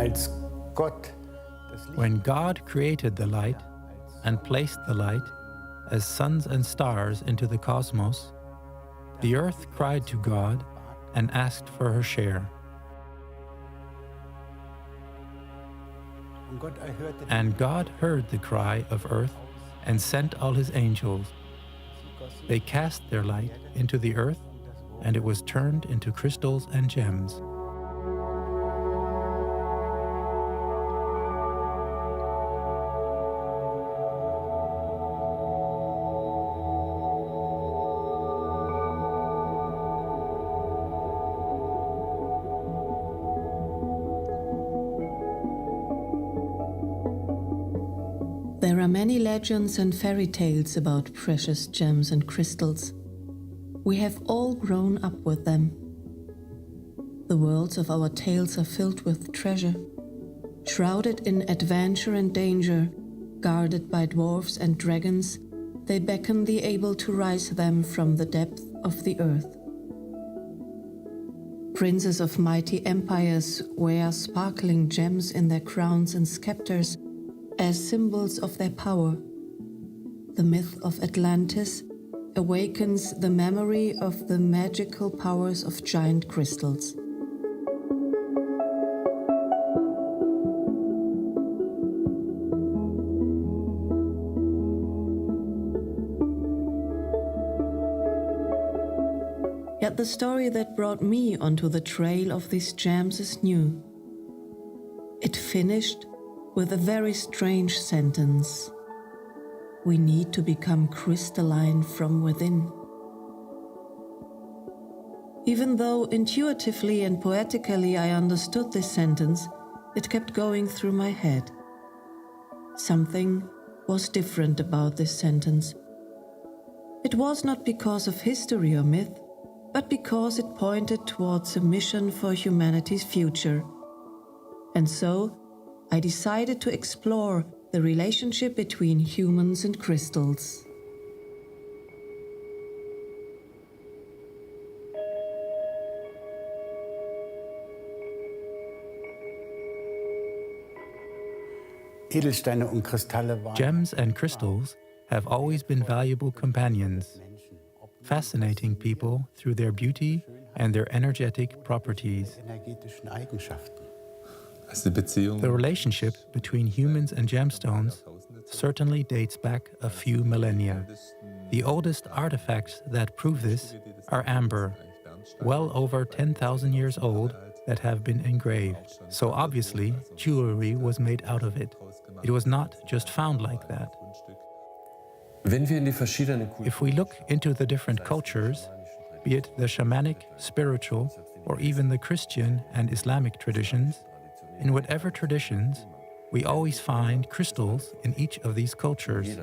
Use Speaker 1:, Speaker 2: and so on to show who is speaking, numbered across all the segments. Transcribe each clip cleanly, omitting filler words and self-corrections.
Speaker 1: Als Gott das Licht
Speaker 2: When God created the light and placed the light as suns and stars into the cosmos, the earth cried to God and asked for her share. And God heard the cry of earth and sent all his angels. They cast their light into the earth, and it was turned into crystals and gems.
Speaker 3: There are many legends and fairy tales about precious gems and crystals. We have all grown up with them. The worlds of our tales are filled with treasure, shrouded in adventure and danger, guarded by dwarfs and dragons. They beckon the able to rise them from the depth of the earth. Princes of mighty empires wear sparkling gems in their crowns and scepters as symbols of their power. The myth of Atlantis awakens the memory of the magical powers of giant crystals. Yet the story that brought me onto the trail of these gems is new. It finished with a very strange sentence. We need to become crystalline from within. Even though intuitively and poetically I understood this sentence, it kept going through my head. Something was different about this sentence. It was not because of history or myth, but because it pointed towards a mission for humanity's future. And so, I decided to explore the relationship between humans and crystals.
Speaker 1: Edelsteine und Kristalle waren
Speaker 2: Gems and crystals have always been valuable companions, fascinating people through their beauty and their energetic properties.
Speaker 1: energetischen Eigenschaften.
Speaker 2: The relationship between humans and gemstones certainly dates back a few millennia. The oldest artifacts that prove this are amber, well over 10,000 years old, that have been engraved. So obviously, jewelry was made out of it. It was not just found like that. If we look into the different cultures, be it the shamanic, spiritual, or even the Christian and Islamic traditions, in whatever traditions, we always find crystals in each of these cultures.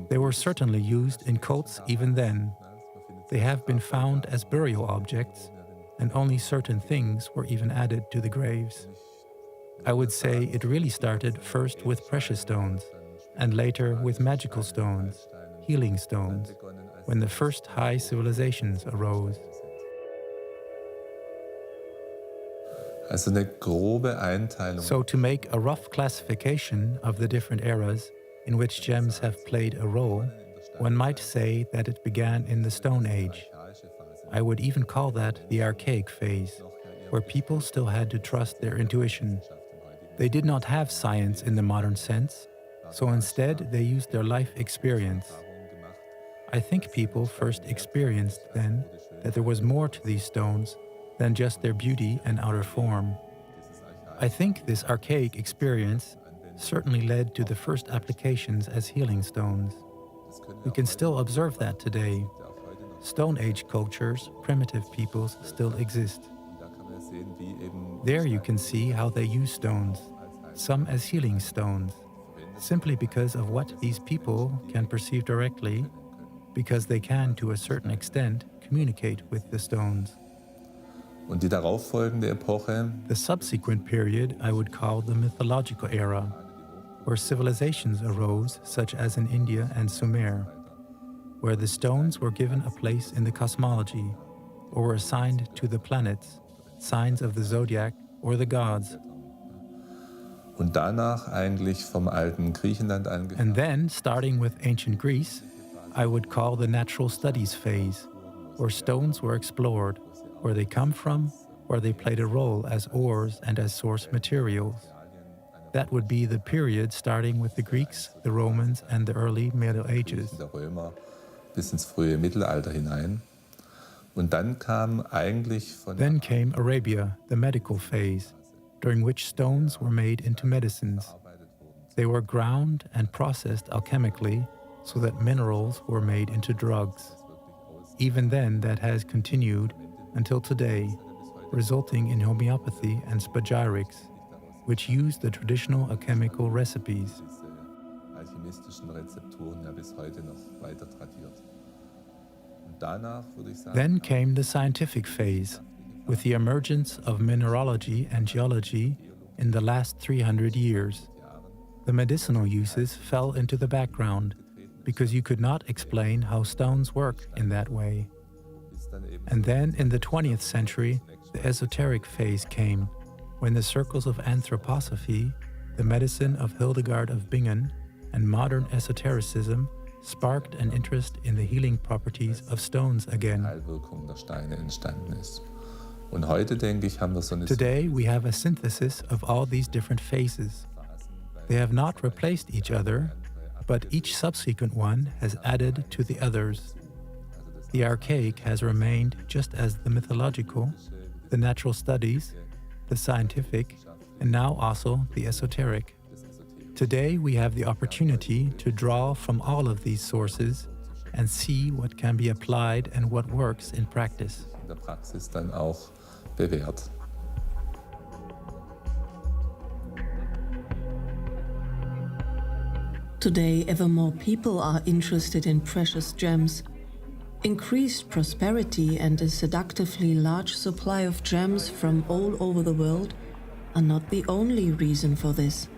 Speaker 2: They were certainly used in cults even then. They have been found as burial objects, and only certain things were even added to the graves. I would say it really started first with precious stones, and later with magical stones, healing stones, when the first high civilizations arose. So to make a rough classification of the different eras in which gems have played a role, one might say that it began in the Stone Age. I would even call that the archaic phase, where people still had to trust their intuition. They did not have science in the modern sense, so instead they used their life experience. I think people first experienced then that there was more to these stones than just their beauty and outer form. I think this archaic experience certainly led to the first applications as healing stones. We can still observe that today. Stone Age cultures, primitive peoples still exist. There you can see how they use stones, some as healing stones, simply because of what these people can perceive directly, because they can, to a certain extent, communicate with the stones. The subsequent period I would call the mythological era, where civilizations arose, such as in India and Sumer, where the stones were given a place in the cosmology, or were assigned to the planets, signs of the zodiac, or the gods.
Speaker 4: Und danach eigentlich vom alten Griechenland angefangen.
Speaker 2: And then, starting with ancient Greece, I would call the natural studies phase, where stones were explored, where they come from, where they played a role as ores and as source materials. That would be the period starting with the Greeks, the Romans, and the early Middle Ages.
Speaker 4: Der Römer bis ins frühe Mittelalter hinein. Und dann kam eigentlich von
Speaker 2: Then came Arabia, the medical phase, during which stones were made into medicines. They were ground and processed alchemically so that minerals were made into drugs. Even then, that has continued until today, resulting in homeopathy and spagyrics, which use the traditional alchemical recipes.
Speaker 4: alchemistischen Rezepturen ja bis heute noch weiter tradiert. Und danach würde ich sagen,
Speaker 2: Then came the scientific phase, with the emergence of mineralogy and geology in the last 300 years. The medicinal uses fell into the background because you could not explain how stones work in that way. And then in the 20th century, the esoteric phase came, when the circles of anthroposophy, the medicine of Hildegard of Bingen, and modern esotericism sparked an interest in the healing properties of stones again.
Speaker 4: Heilwirkung der Steine entstanden ist. Und heute, denke ich, haben wir so eine
Speaker 2: Today, we have a synthesis of all these different phases. They have not replaced each other, but each subsequent one has added to the others. The archaic has remained just as the mythological, the natural studies, the scientific, and now also the esoteric. Today, we have the opportunity to draw from all of these sources and see what can be applied and what works in practice.
Speaker 4: in der Praxis dann auch bewährt.
Speaker 3: Today, ever more people are interested in precious gems. Increased prosperity and a seductively large supply of gems from all over the world are not the only reason for this.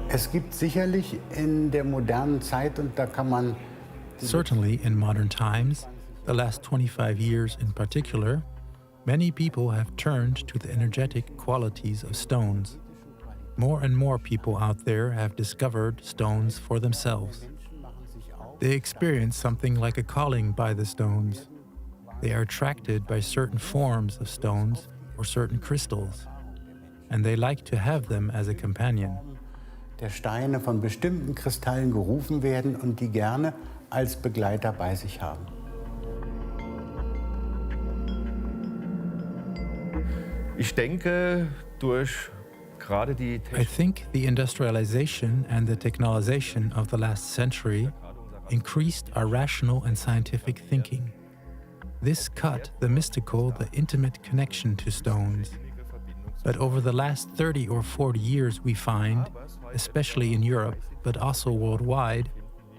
Speaker 1: Es gibt sicherlich in der modernen Zeit, und da kann man
Speaker 2: Certainly, in modern times, the last 25 years in particular, many people have turned to the energetic qualities of stones. More and more people out there have discovered stones for themselves. They experience something like a calling by the stones. They are attracted by certain forms of stones or certain crystals, and they like to have them as a companion.
Speaker 1: der Steine von bestimmten Kristallen gerufen werden und die gerne als Begleiter bei sich haben.
Speaker 5: Ich denke, durch gerade die
Speaker 2: I think the industrialization and the technologization of the last century increased our rational and scientific thinking. This cut the mystical, the intimate connection to stones. But over the last 30 or 40 years, we find, especially in Europe, but also worldwide,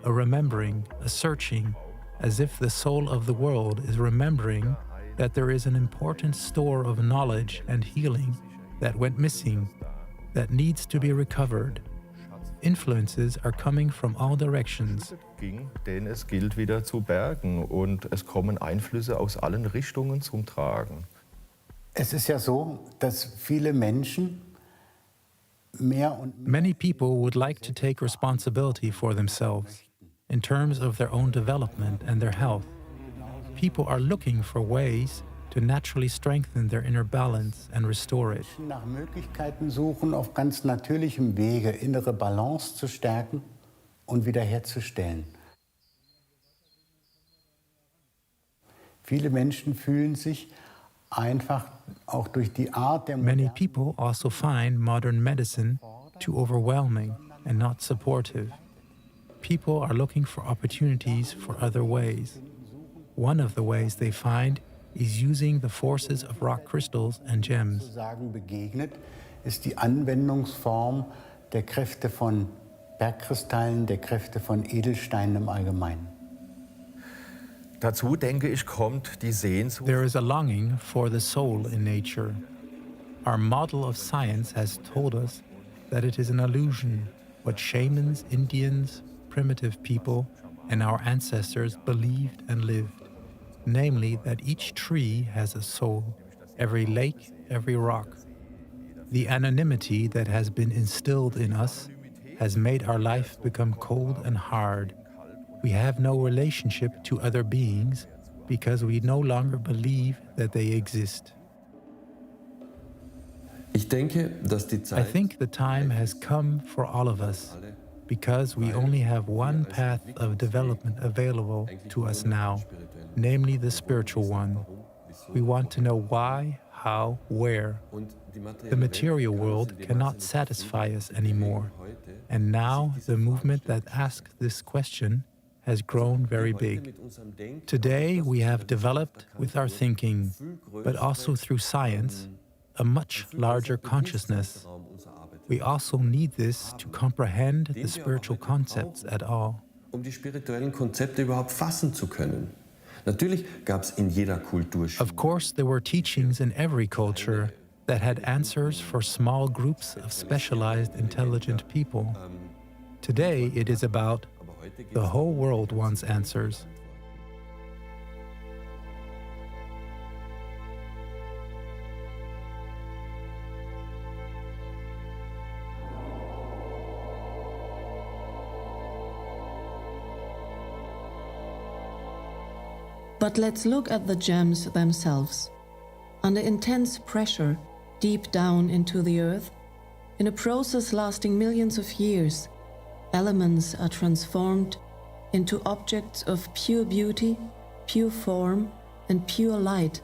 Speaker 2: a remembering, a searching, as if the soul of the world is remembering that there is an important store of knowledge and healing that went missing, that needs to be recovered. Influences are coming from all directions.
Speaker 5: ging, denn es gilt wieder zu bergen und es kommen Einflüsse aus allen Richtungen zum Tragen.
Speaker 1: Es ist ja so, dass viele Menschen mehr und mehr
Speaker 2: Many people would like to take responsibility for themselves in terms of their own development and their health. People are looking for ways to naturally strengthen their inner balance and restore it.
Speaker 1: nach Möglichkeiten suchen, auf ganz natürlichem Wege innere Balance zu stärken und wiederherzustellen. Viele Menschen fühlen sich einfach auch durch die Art der
Speaker 2: Many people also find modern medicine too overwhelming and not supportive. People are looking for opportunities for other ways. One of the ways they find is using the forces of rock crystals and gems.
Speaker 1: sozusagen begegnet, ist die Anwendungsform der Kräfte von Bergkristallen, der Kräfte von Edelsteinen im Allgemeinen.
Speaker 5: Dazu, denke ich, kommt die Sehnsucht
Speaker 2: There is a longing for the soul in nature. Our model of science has told us that it is an illusion what shamans, Indians, primitive people and our ancestors believed and lived, namely that each tree has a soul, every lake, every rock. The anonymity that has been instilled in us has made our life become cold and hard. We have no relationship to other beings because we no longer believe that they exist. I think the time has come for all of us, because we only have one path of development available to us now, namely the spiritual one. We want to know why, how, where. The material world cannot satisfy us anymore, and now the movement that asks this question has grown very big. Today we have developed with our thinking, but also through science, a much larger consciousness. We also need this to comprehend the spiritual concepts at all.
Speaker 6: Die spirituellen Konzepte überhaupt fassen zu können. Natürlich gab's in jeder Kultur.
Speaker 2: Of course, there were teachings in every culture that had answers for small groups of specialized intelligent people. Today it is about the whole world wants answers.
Speaker 3: But let's look at the gems themselves. Under intense pressure, deep down into the earth, in a process lasting millions of years, elements are transformed into objects of pure beauty, pure form, and pure light,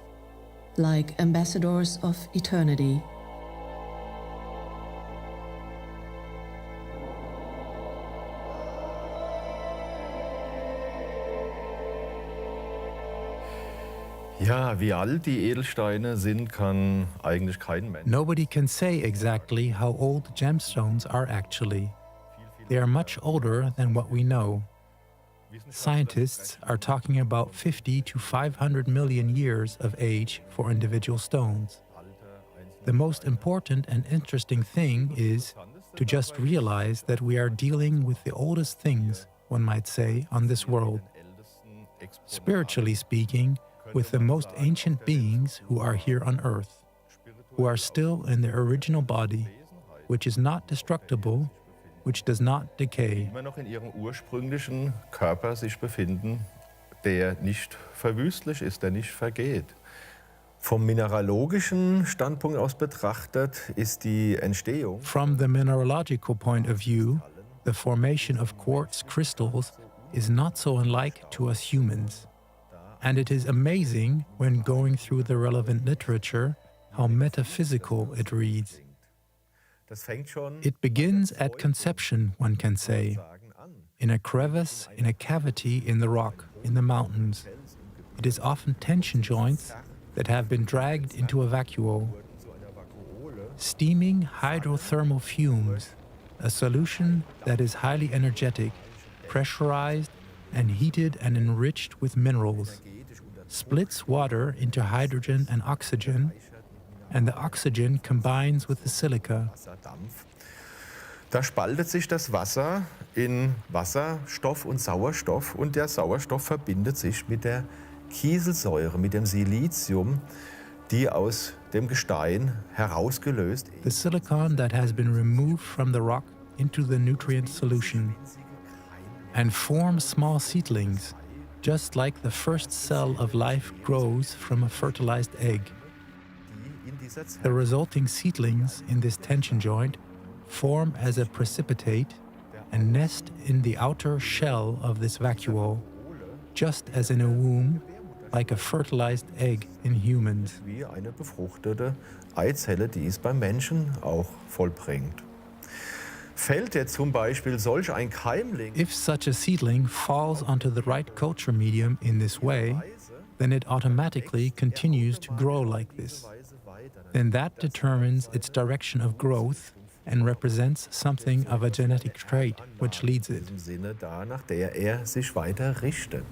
Speaker 3: like ambassadors of eternity.
Speaker 5: Ja, wie alt die Edelsteine sind, kann eigentlich kein Mensch.
Speaker 2: Nobody can say exactly how old gemstones are actually. They are much older than what we know. Scientists are talking about 50 to 500 million years of age for individual stones. The most important and interesting thing is to just realize that we are dealing with the oldest things, one might say, on this world. Spiritually speaking, with the most ancient beings who are here on earth, who are still in their original body, which is not destructible, which does not decay.
Speaker 5: Immer noch in ihrem ursprünglichen Körper sich befinden, der nicht verwüstlich ist, der nicht vergeht. Vom mineralogischen Standpunkt aus betrachtet ist die Entstehung.
Speaker 2: From the mineralogical point of view, the formation of quartz crystals is not so unlike to us humans. And it is amazing, when going through the relevant literature, how metaphysical it reads. It begins at conception, one can say, in a crevice, in a cavity in the rock, in the mountains. It is often tension joints that have been dragged into a vacuole. Steaming hydrothermal fumes, a solution that is highly energetic, pressurized, and heated and enriched with minerals, splits water into hydrogen and oxygen, and the oxygen combines with the silica.
Speaker 5: Da spaltet sich das Wasser in Wasserstoff und Sauerstoff, und der Sauerstoff verbindet sich mit der Kieselsäure, mit dem Silizium, die aus dem Gestein herausgelöst ist.
Speaker 2: The silicon that has been removed from the rock into the nutrient solution, and form small seedlings, just like the first cell of life grows from a fertilized egg. The resulting seedlings in this tension joint form as a precipitate and nest in the outer shell of this vacuole, just as in a womb, like a fertilized egg in humans.
Speaker 5: Wie eine befruchtete Eizelle, die es beim Menschen auch vollbringt. Fällt jetzt zum Beispiel solch ein Keimling,
Speaker 2: if such a seedling falls onto the right culture medium in this way, then it automatically continues to grow like this. Then that determines its direction of growth and represents something of a genetic trait which leads it.
Speaker 5: im Sinne da, nach der er sich weiter richtet.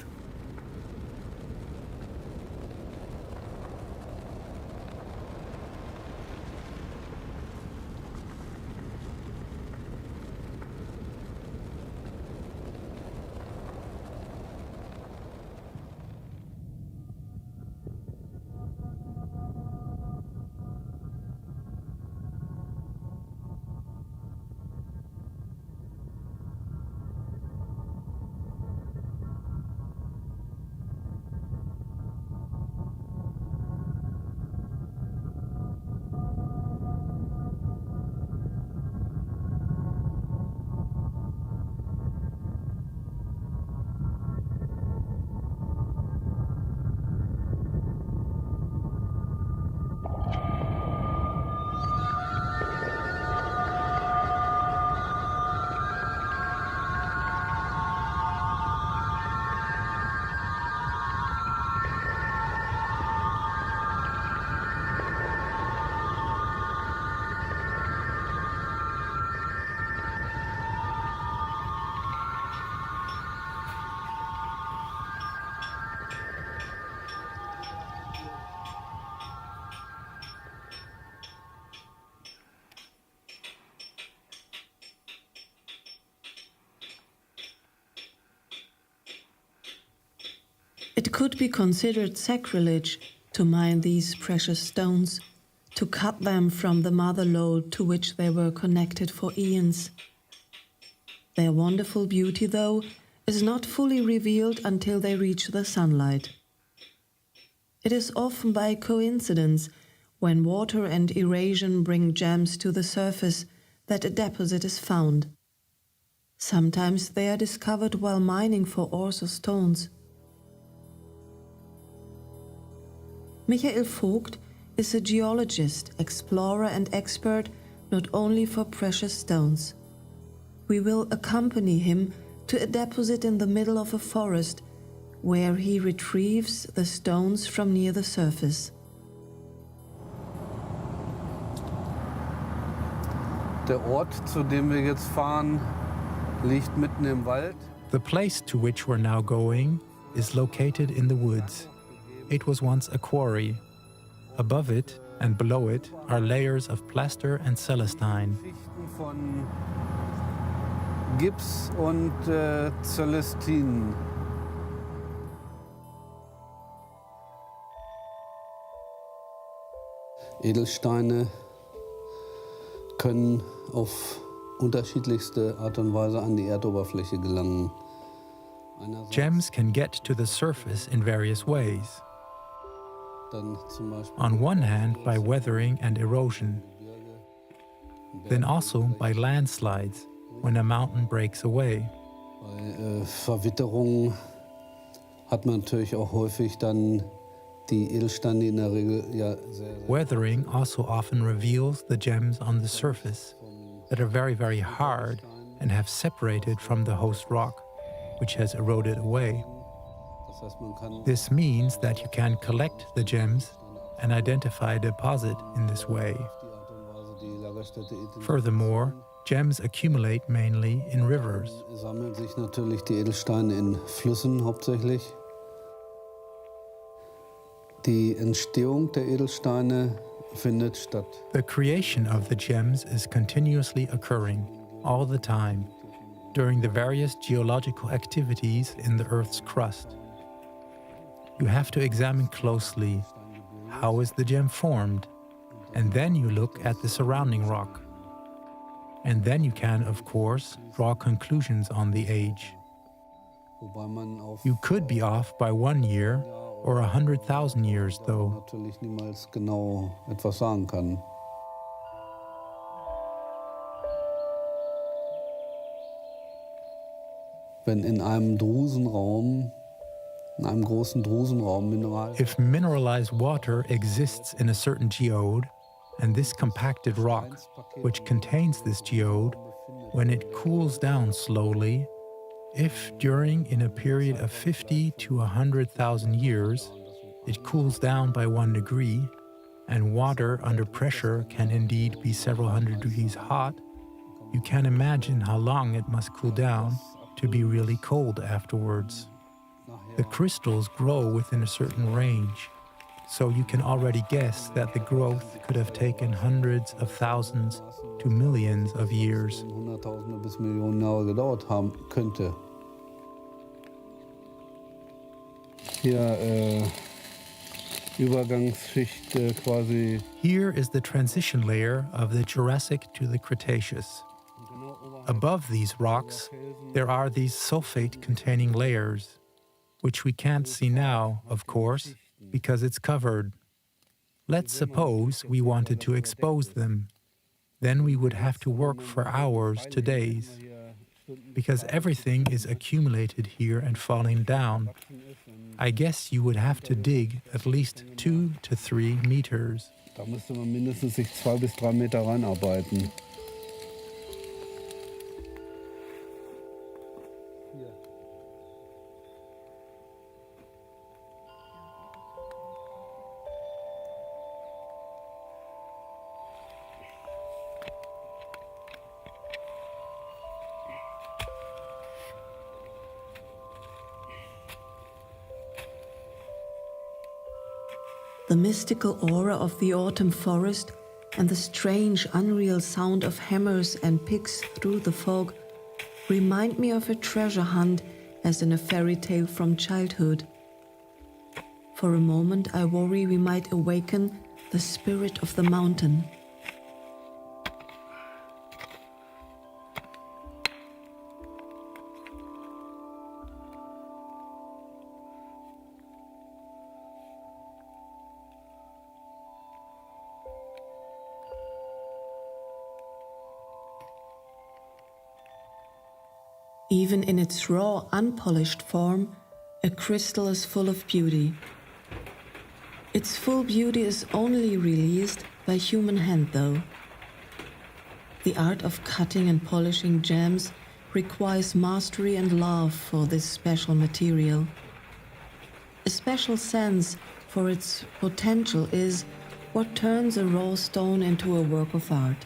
Speaker 3: It could be considered sacrilege to mine these precious stones, to cut them from the mother lode to which they were connected for eons. Their wonderful beauty, though, is not fully revealed until they reach the sunlight. It is often by coincidence, when water and erosion bring gems to the surface, that a deposit is found. Sometimes they are discovered while mining for ores or stones. Michael Vogt is a geologist, explorer and expert not only for precious stones. We will accompany him to a deposit in the middle of a forest where he retrieves the stones from near the surface.
Speaker 7: Der Ort, zu dem wir jetzt fahren, liegt mitten im Wald.
Speaker 2: The place to which we're now going is located in the woods. It was once a quarry. Above it and below it are layers of plaster and celestine.
Speaker 7: Schichten von Gips und Celestinen. Edelsteine können auf unterschiedlichste Art und Weise an die Erdoberfläche gelangen.
Speaker 2: Gems can get to the surface in various ways. On one hand, by weathering and erosion, then also by landslides, when a mountain breaks away.
Speaker 7: Bei Verwitterung hat man natürlich auch häufig dann die Edelsteine in der Regel ja sehr.
Speaker 2: Weathering also often reveals the gems on the surface that are very, very hard and have separated from the host rock, which has eroded away.
Speaker 7: Das heißt, man kann
Speaker 2: This means that you can collect the gems and identify a deposit in this way.
Speaker 7: die Art und Weise die Lagerstätte identifizieren.
Speaker 2: Furthermore, gems accumulate mainly in rivers.
Speaker 7: Sammeln sich natürlich die Edelsteine in Flüssen hauptsächlich. Die Entstehung der Edelsteine findet statt.
Speaker 2: The creation of the gems is continuously occurring, all the time, during the various geological activities in the Earth's crust. You have to examine closely how is the gem formed, and then you look at the surrounding rock. And then you can, of course, draw conclusions on the age.
Speaker 7: Wobei man auf
Speaker 2: You could be off by 1 year or 100,000 years, though.
Speaker 7: natürlich niemals genau etwas sagen kann. Wenn in einem Drusenraum, in einem großen Drusenraum Mineral
Speaker 2: If mineralized water exists in a certain geode, and this compacted rock, which contains this geode, when it cools down slowly, if during in a period of 50 to 100,000 years, it cools down by 1 degree, and water under pressure can indeed be several hundred degrees hot, you can imagine how long it must cool down to be really cold afterwards. The crystals grow within a certain range, so you can already guess that the growth could have taken hundreds of thousands to millions of years.
Speaker 7: Hunderttausende bis Millionen Jahre gedauert haben könnte. Hier Übergangsschicht quasi.
Speaker 2: Here is the transition layer of the Jurassic to the Cretaceous. Above these rocks, there are these sulfate-containing layers, which we can't see now, of course, because it's covered. Let's suppose we wanted to expose them. Then we would have to work for hours to days, because everything is accumulated here and falling down. I guess you would have to dig at least 2 to 3 meters.
Speaker 7: Da müsste man mindestens sich 2 bis 3 Meter reinarbeiten.
Speaker 3: The mystical aura of the autumn forest and the strange, unreal sound of hammers and picks through the fog remind me of a treasure hunt as in a fairy tale from childhood. For a moment I worry we might awaken the spirit of the mountain. Even in its raw, unpolished form, a crystal is full of beauty. Its full beauty is only released by human hand, though. The art of cutting and polishing gems requires mastery and love for this special material. A special sense for its potential is what turns a raw stone into a work of art.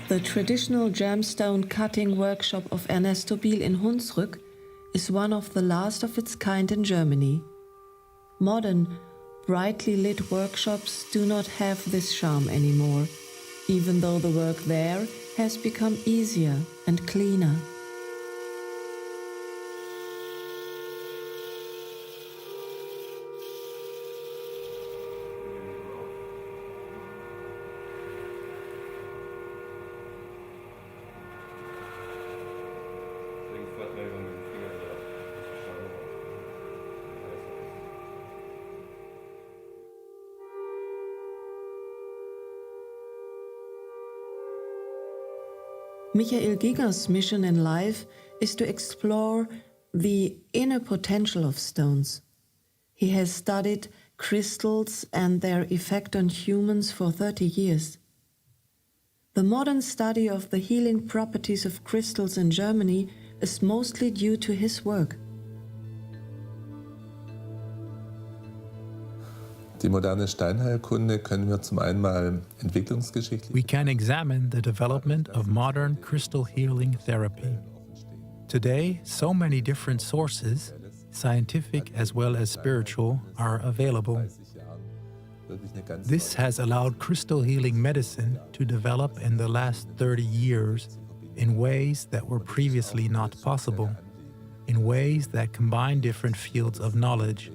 Speaker 3: The traditional gemstone cutting workshop of Ernesto Biel in Hunsrück is one of the last of its kind in Germany. Modern, brightly lit workshops do not have this charm anymore, even though the work there has become easier and cleaner. Michael Giger's mission in life is to explore the inner potential of stones. He has studied crystals and their effect on humans for 30 years. The modern study of the healing properties of crystals in Germany is mostly due to his work.
Speaker 4: Die moderne Steinheilkunde können wir zum einen mal entwicklungsgeschichtlich.
Speaker 2: We can examine the development of modern crystal healing therapy. Today, so many different sources, scientific as well as spiritual, are available. This has allowed crystal healing medicine to develop in the last 30 years in ways that were previously not possible, in ways that combine different fields of knowledge,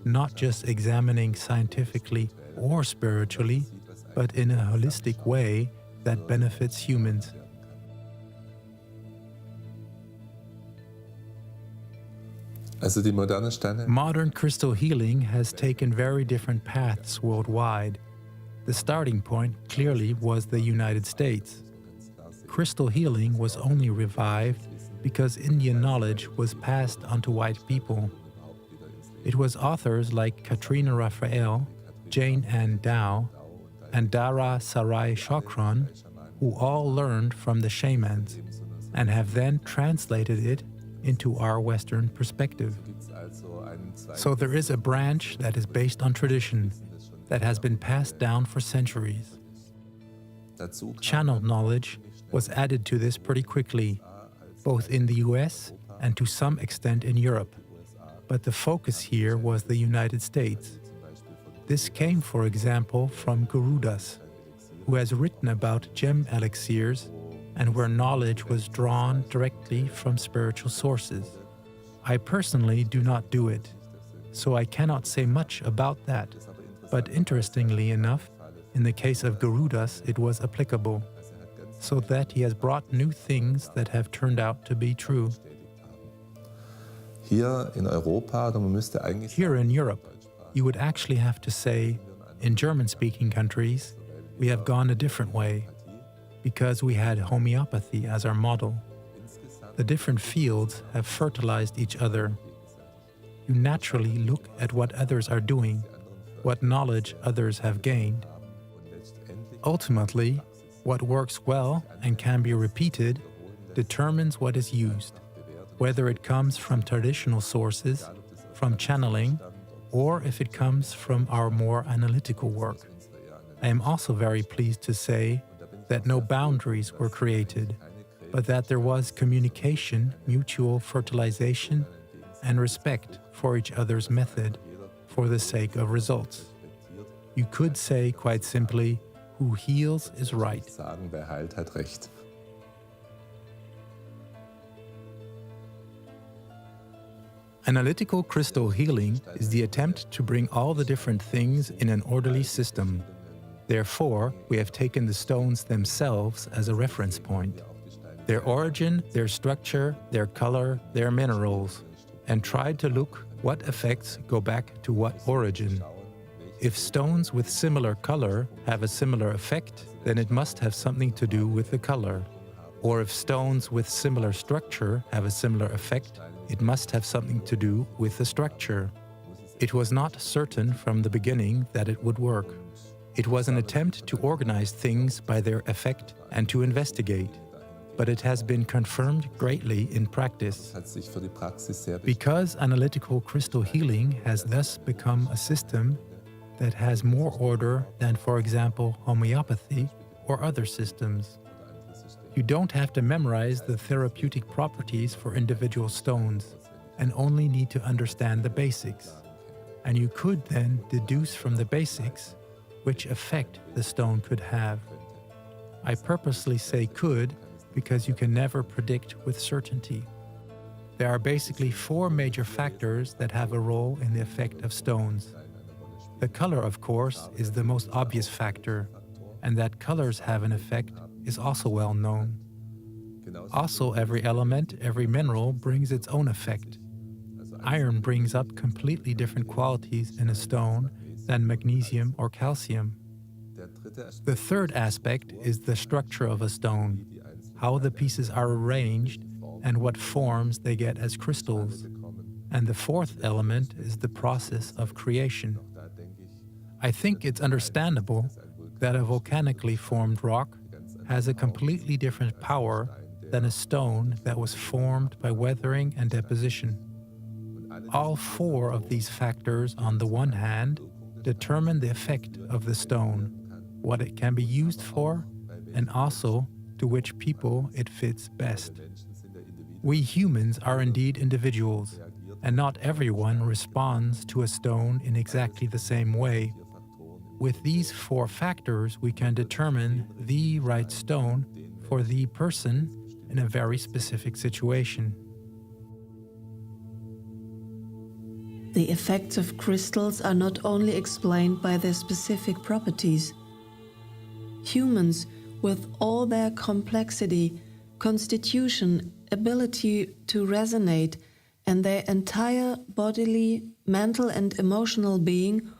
Speaker 2: not just examining scientifically or spiritually, but in a holistic way that benefits humans. Modern crystal healing has taken very different paths worldwide. The starting point clearly was the United States. Crystal healing was only revived because Indian knowledge was passed on to white people. It was authors like Katrina Raphael, Jane Ann Dow, and Dara Sarai Chokran who all learned from the shamans and have then translated it into our Western perspective. So there is a branch that is based on tradition, that has been passed down for centuries. Channeled knowledge was added to this pretty quickly, both in the US and to some extent in Europe. But the focus here was the United States. This came, for example, from Guru Das, who has written about gem elixirs and where knowledge was drawn directly from spiritual sources. I personally do not do it, so I cannot say much about that. But interestingly enough, in the case of Guru Das, it was applicable, so that he has brought new things that have turned out to be true.
Speaker 4: Here in
Speaker 2: Europe, you would actually have to say, in German-speaking countries, we have gone a different way, because we had homeopathy as our model. The different fields have fertilized each other. You naturally look at what others are doing, what knowledge others have gained. Ultimately, what works well and can be repeated determines what is used, whether it comes from traditional sources, from channeling, or if it comes from our more analytical work. I am also very pleased to say that no boundaries were created, but that there was communication, mutual fertilization, and respect for each other's method for the sake of results. You could say quite simply, who heals is right.
Speaker 4: Sagen, wer heilt, hat recht.
Speaker 2: Analytical crystal healing is the attempt to bring all the different things in an orderly system. Therefore, we have taken the stones themselves as a reference point, their origin, their structure, their color, their minerals, and tried to look what effects go back to what origin. If stones with similar color have a similar effect, then it must have something to do with the color. Or if stones with similar structure have a similar effect, it must have something to do with the structure. It was not certain from the beginning that it would work. It was an attempt to organize things by their effect and to investigate, but it has been confirmed greatly in practice. Because analytical crystal healing has thus become a system that has more order than, for example, homeopathy or other systems. You don't have to memorize the therapeutic properties for individual stones and only need to understand the basics. And you could then deduce from the basics which effect the stone could have. I purposely say could because you can never predict with certainty. There are basically 4 major factors that have a role in the effect of stones. The color, of course, is the most obvious factor, and that colors have an effect is also well known. Also, every element, every mineral brings its own effect. Iron brings up completely different qualities in a stone than magnesium or calcium. The third aspect is the structure of a stone, how the pieces are arranged and what forms they get as crystals. And the fourth element is the process of creation. I think it's understandable that a volcanically formed rock has a completely different power than a stone that was formed by weathering and deposition. All 4 of these factors, on the one hand, determine the effect of the stone, what it can be used for, and also to which people it fits best. We humans are indeed individuals, and not everyone responds to a stone in exactly the same way. With these 4 factors, we can determine the right stone for the person in a very specific situation.
Speaker 3: The effects of crystals are not only explained by their specific properties. Humans, with all their complexity, constitution, ability to resonate, and their entire bodily, mental and emotional being,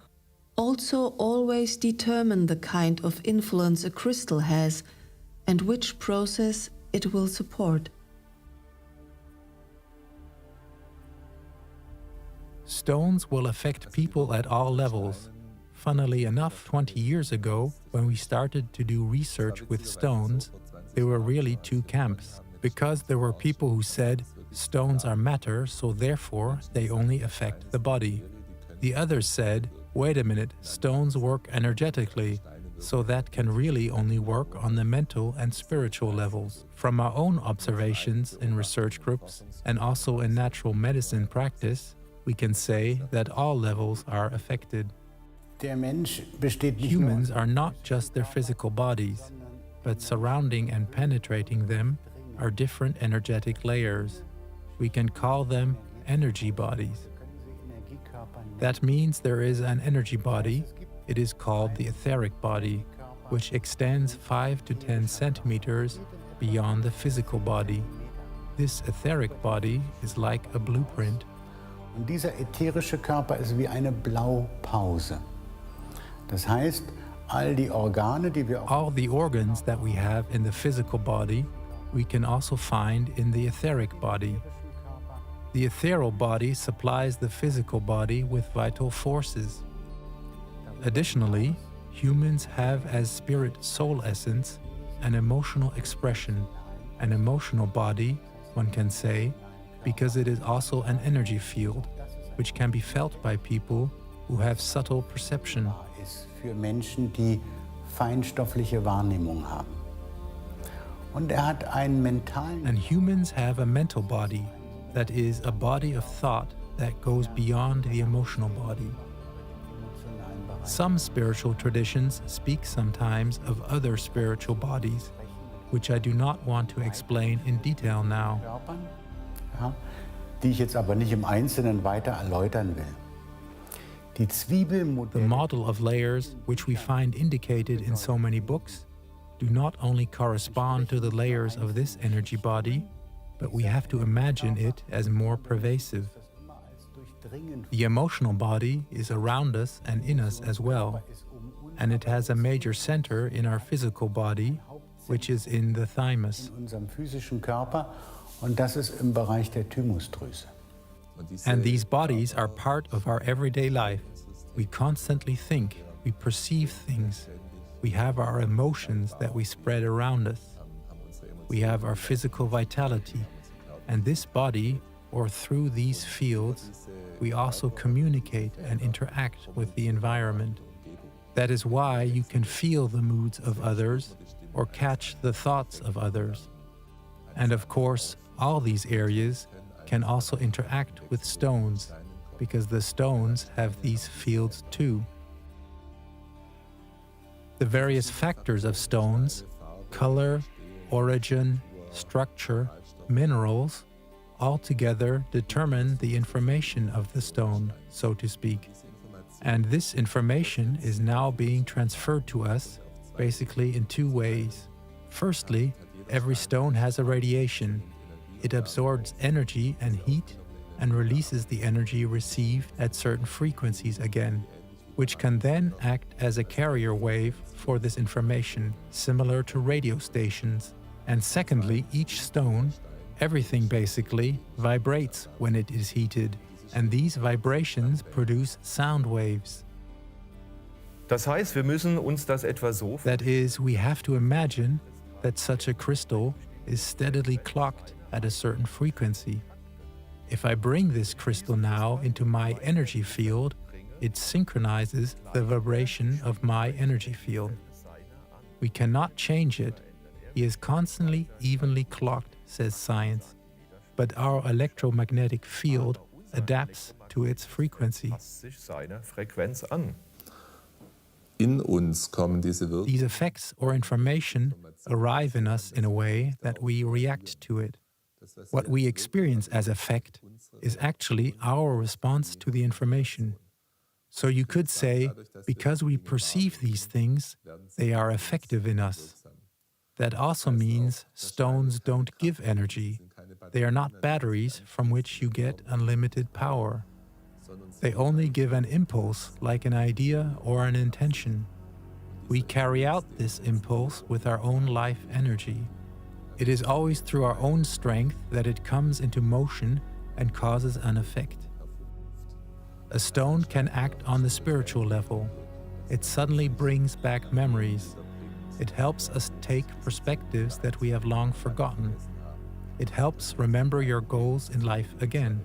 Speaker 3: also always determine the kind of influence a crystal has and which process it will support.
Speaker 2: Stones will affect people at all levels. Funnily enough, 20 years ago, when we started to do research with stones, there were really 2 camps, because there were people who said stones are matter, so therefore they only affect the body. The others said, wait a minute, stones work energetically, so that can really only work on the mental and spiritual levels. From our own observations in research groups and also in natural medicine practice, we can say that all levels are affected. Humans are not just their physical bodies, but surrounding and penetrating them are different energetic layers. We can call them energy bodies. That means there is an energy body. It is called the etheric body, which extends 5 to 10 centimeters beyond the physical body. This etheric body is like a blueprint.
Speaker 1: Und dieser ätherische Körper ist wie eine Blaupause. Das heißt, all die Organe, die wir
Speaker 2: All the organs that we have in the physical body, we can also find in the etheric body. The ethereal body supplies the physical body with vital forces. Additionally, humans have as spirit soul essence an emotional expression, an emotional body, one can say, because it is also an energy field, which can be felt by people who have subtle perception.
Speaker 1: ist für Menschen, die feinstoffliche Wahrnehmung haben. Und hat einen mentalen.
Speaker 2: And humans have a mental body, that is, a body of thought that goes beyond the emotional body. Some spiritual traditions speak sometimes of other spiritual bodies, which I do not want to explain in detail now.
Speaker 1: Körpern, ja, die ich jetzt aber nicht im Einzelnen weiter erläutern will. Die
Speaker 2: The
Speaker 1: Zwiebelmodelle,
Speaker 2: model of layers, which we find indicated in so many books, do not only correspond to the layers of this energy body, but we have to imagine it as more pervasive. The emotional body is around us and in us as well, and it has a major center in our physical body, which is in the thymus.
Speaker 1: in unserem physischen Körper, und das ist im Bereich der Thymusdrüse.
Speaker 2: And these bodies are part of our everyday life. We constantly think, we perceive things, we have our emotions that we spread around us. We have our physical vitality, and this body, or through these fields, we also communicate and interact with the environment. That is why you can feel the moods of others or catch the thoughts of others. And of course, all these areas can also interact with stones, because the stones have these fields too. The various factors of stones, color, origin, structure, minerals, all together determine the information of the stone, so to speak. And this information is now being transferred to us basically in two ways. Firstly, every stone has a radiation. It absorbs energy and heat and releases the energy received at certain frequencies again, which can then act as a carrier wave for this information, similar to radio stations. And secondly, each stone, everything basically, vibrates when it is heated, and these vibrations produce sound waves.
Speaker 5: Das heißt, wir müssen uns das etwa so
Speaker 2: That is, we have to imagine that such a crystal is steadily clocked at a certain frequency. If I bring this crystal now into my energy field, it synchronizes the vibration of my energy field. We cannot change it. He is constantly evenly clocked, says science. But our electromagnetic field adapts to its frequency.
Speaker 5: passt sich seiner Frequenz an.
Speaker 4: In uns kommen diese
Speaker 2: These
Speaker 4: Wirkungen.
Speaker 2: effects or information arrive in us in a way that we react to it. What we experience as effect is actually our response to the information. So you could say, because we perceive these things, they are effective in us. That also means stones don't give energy. They are not batteries from which you get unlimited power. They only give an impulse, like an idea or an intention. We carry out this impulse with our own life energy. It is always through our own strength that it comes into motion and causes an effect. A stone can act on the spiritual level. It suddenly brings back memories. It helps us take perspectives that we have long forgotten. It helps remember your goals in life again.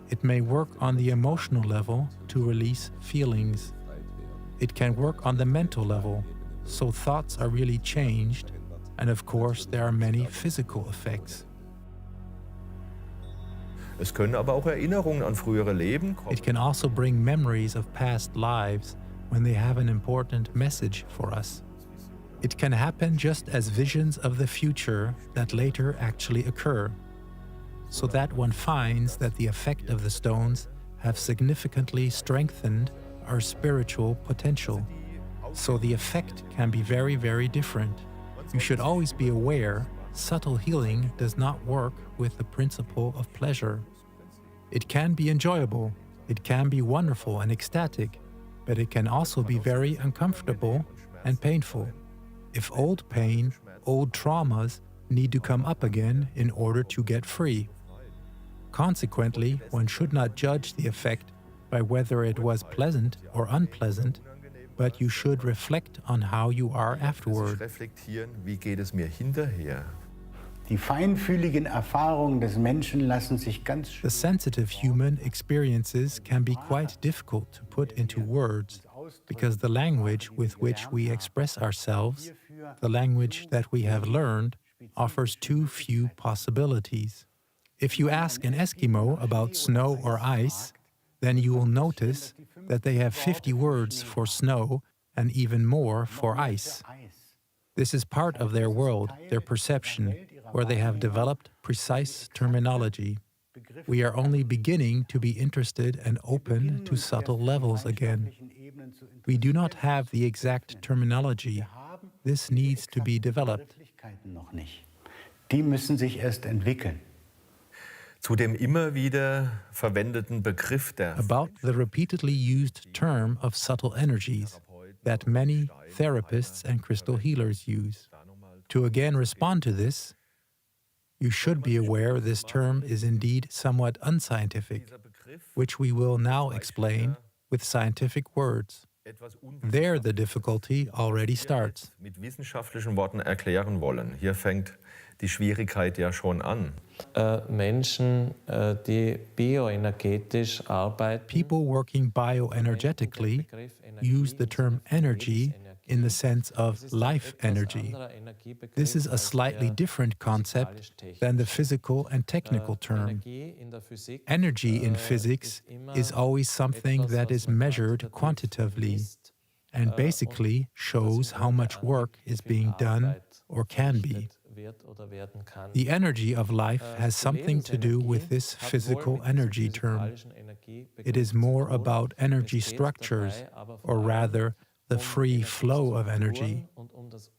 Speaker 2: It may work on the emotional level to release feelings. It can work on the mental level, so thoughts are really changed, and of course there are many physical effects.
Speaker 5: Es können aber auch Erinnerungen an frühere Leben kommen.
Speaker 2: It can also bring memories of past lives when they have an important message for us. It can happen just as visions of the future that later actually occur, so that one finds that the effect of the stones have significantly strengthened our spiritual potential. So the effect can be very, very different. You should always be aware subtle healing does not work with the principle of pleasure. It can be enjoyable, it can be wonderful and ecstatic, but it can also be very uncomfortable and painful. If old pain, old traumas need to come up again in order to get free. Consequently, one should not judge the effect by whether it was pleasant or unpleasant, but you should reflect on how you are afterward.
Speaker 5: Reflektieren, wie geht es mir hinterher?
Speaker 1: Die feinfühligen Erfahrungen des Menschen lassen sich ganz
Speaker 2: The sensitive human experiences can be quite difficult to put into words because the language with which we express ourselves, the language that we have learned, offers too few possibilities. If you ask an Eskimo about snow or ice, then you will notice that they have 50 words for snow and even more for ice. This is part of their world, their perception, where they have developed precise terminology. We are only beginning to be interested and open to subtle levels again. We do not have the exact terminology. This needs to be developed.
Speaker 1: Die müssen sich erst entwickeln.
Speaker 5: Zu dem immer wieder verwendeten Begriff der
Speaker 2: About the repeatedly used term of subtle energies that many therapists and crystal healers use. To again respond to this, you should be aware this term is indeed somewhat unscientific, which we will now explain with scientific words. There the difficulty already starts.
Speaker 5: mit wissenschaftlichen Worten erklären wollen. Hier fängt die Schwierigkeit ja schon an.
Speaker 8: Menschen, die bioenergetisch arbeiten.
Speaker 2: People working bioenergetically use the term energy in the sense of life energy. This is a slightly different concept than the physical and technical term. Energy in physics is always something that is measured quantitatively and basically shows how much work is being done or can be. The energy of life has something to do with this physical energy term. It is more about energy structures, or rather, the free flow of energy,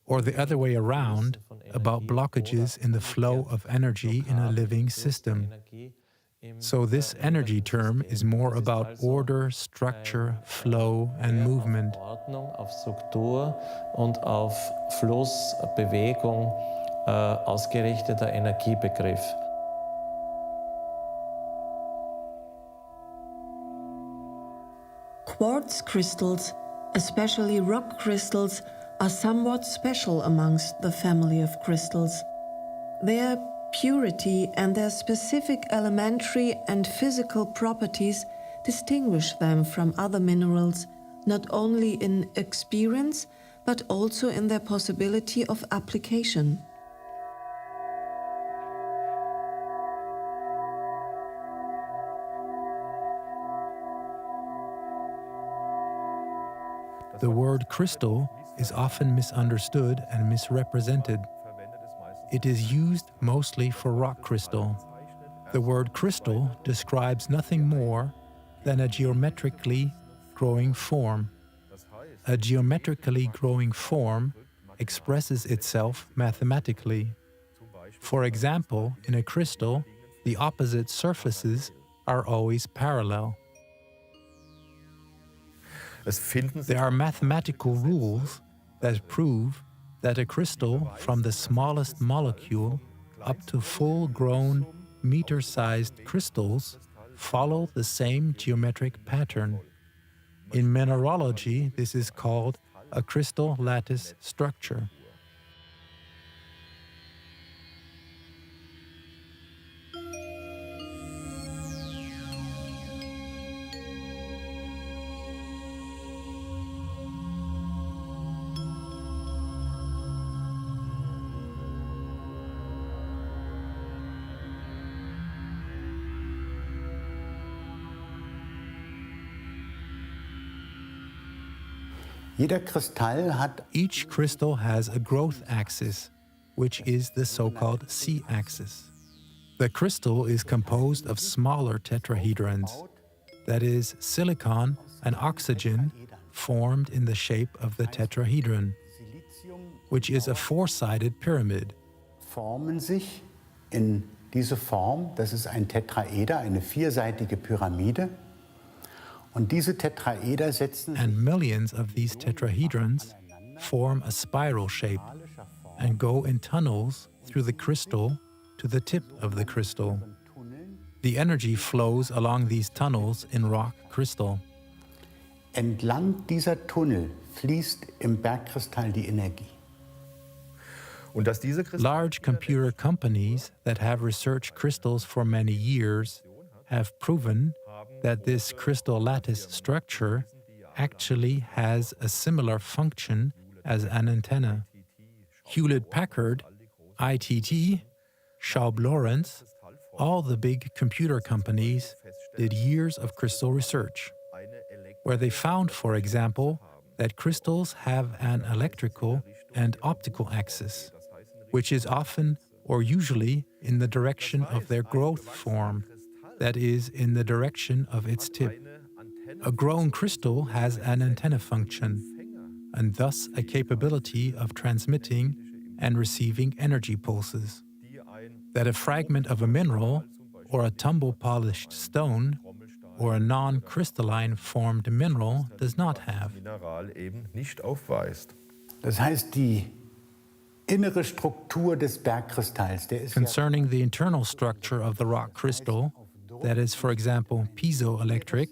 Speaker 2: or the other way around, about blockages in the flow of energy in a living system. So this energy term is more about order, structure, flow, and movement.
Speaker 8: Ordnung, auf Struktur und auf Fluss, Bewegung ausgerichteter Energiebegriff.
Speaker 3: Quartz crystals, especially rock crystals, are somewhat special amongst the family of crystals. Their purity and their specific elementary and physical properties distinguish them from other minerals, not only in experience, but also in their possibility of application.
Speaker 2: The word crystal is often misunderstood and misrepresented. It is used mostly for rock crystal. The word crystal describes nothing more than a geometrically growing form. A geometrically growing form expresses itself mathematically. For example, in a crystal, the opposite surfaces are always parallel. There are mathematical rules that prove that a crystal from the smallest molecule up to full-grown, meter-sized crystals follow the same geometric pattern. In mineralogy, this is called a crystal lattice structure.
Speaker 1: Jeder Kristall hat
Speaker 2: Each crystal has a growth axis, which is the so-called C-axis. The crystal is composed of smaller tetrahedrons, that is, silicon and oxygen formed in the shape of the tetrahedron, which is a four-sided pyramid.
Speaker 1: formen sich in diese Form, das ist ein Tetraeder, eine vierseitige Pyramide. Und diese Tetraeder setzen
Speaker 2: And millions of these tetrahedrons form a spiral shape and go in tunnels through the crystal to the tip of the crystal. The energy flows along these tunnels in rock crystal.
Speaker 1: Entlang dieser Tunnel fließt im Bergkristall die Energie.
Speaker 2: Large computer companies that have researched crystals for many years have proven that this crystal lattice structure actually has a similar function as an antenna. Hewlett-Packard, ITT, Schaub-Lorentz, all the big computer companies did years of crystal research, where they found, for example, that crystals have an electrical and optical axis, which is often or usually in the direction of their growth form, that is, in the direction of its tip. A grown crystal has an antenna function, and thus a capability of transmitting and receiving energy pulses, that a fragment of a mineral, or a tumble-polished stone, or a non-crystalline formed mineral does not have.
Speaker 1: Das heißt, die innere Struktur des Bergkristalls, der ist
Speaker 2: Concerning the internal structure of the rock crystal, that is, for example, piezoelectric,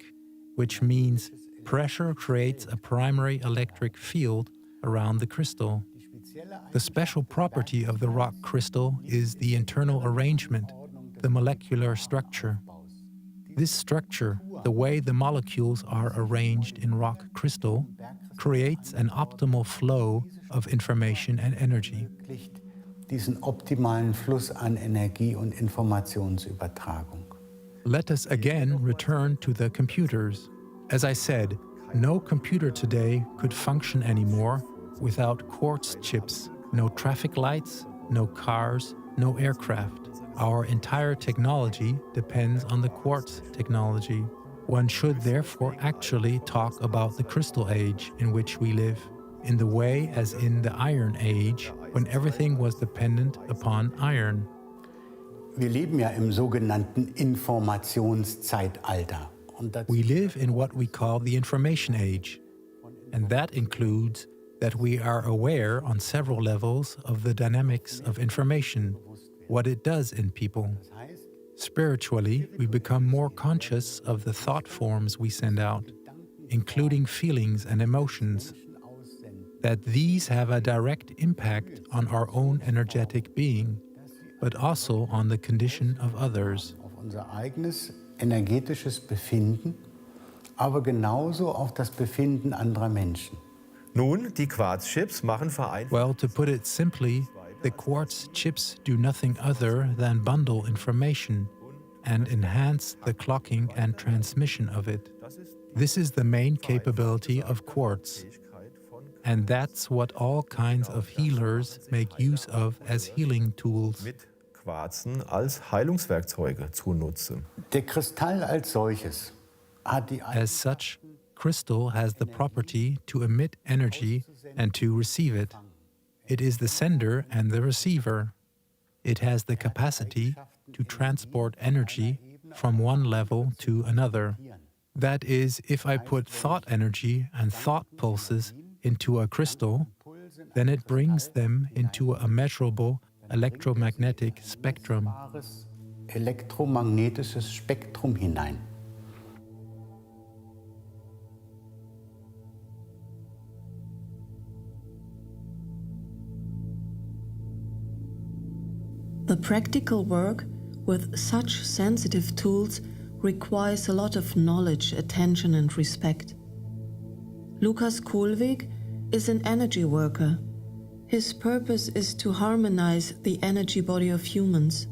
Speaker 2: which means pressure creates a primary electric field around the crystal. The special property of the rock crystal is the internal arrangement, the molecular structure. This structure, the way the molecules are arranged in rock crystal, creates an optimal flow of information and energy.
Speaker 1: diesen optimalen Fluss an Energie und Informationsübertragung.
Speaker 2: Let us again return to the computers. As I said, no computer today could function anymore without quartz chips. No traffic lights, no cars, no aircraft. Our entire technology depends on the quartz technology. One should therefore actually talk about the crystal age in which we live, in the way as in the Iron Age, when everything was dependent upon iron.
Speaker 1: Wir leben ja im sogenannten Informationszeitalter.
Speaker 2: We live in what we call the information age, and that includes that we are aware on several levels of the dynamics of information, what it does in people. Spiritually, we become more conscious of the thought forms we send out, including feelings and emotions, that these have a direct impact on our own energetic being, but also on the condition of others.
Speaker 1: Auf unser eigenes energetisches Befinden, aber genauso auf das Befinden anderer Menschen.
Speaker 5: Nun, die Quarzchips machen vereinfacht.
Speaker 2: Well, to put it simply, the quartz chips do nothing other than bundle information and enhance the clocking and transmission of it. This is the main capability of quartz. And that's what all kinds of healers make use of as healing tools.
Speaker 5: Mit Quarzen als Heilungswerkzeuge zu nutzen.
Speaker 1: Der Kristall als solches hat die
Speaker 2: As such, crystal has the property to emit energy and to receive it. It is the sender and the receiver. It has the capacity to transport energy from one level to another. That is, if I put thought energy and thought pulses into a crystal, then it brings them into a measurable electromagnetic spectrum.
Speaker 1: elektromagnetisches Spektrum hinein.
Speaker 3: The practical work with such sensitive tools requires a lot of knowledge, attention, and respect. Lukas Kohlweg is an energy worker. His purpose is to harmonize the energy body of humans.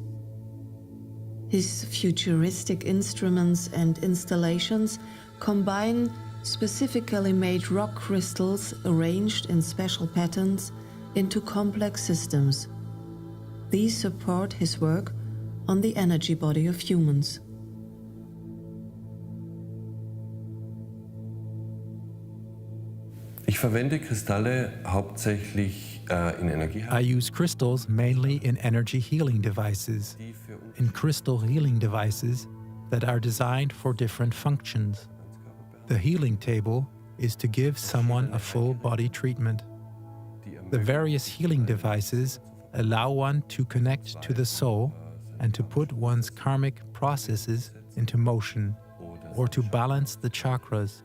Speaker 3: His futuristic instruments and installations combine specifically made rock crystals arranged in special patterns into complex systems. These support his work on the energy body of humans.
Speaker 6: Ich verwende Kristalle hauptsächlich in Energie.
Speaker 2: I use crystals mainly in energy healing devices, in crystal healing devices that are designed for different functions. The healing table is to give someone a full body treatment. The various healing devices allow one to connect to the soul and to put one's karmic processes into motion, or to balance the chakras,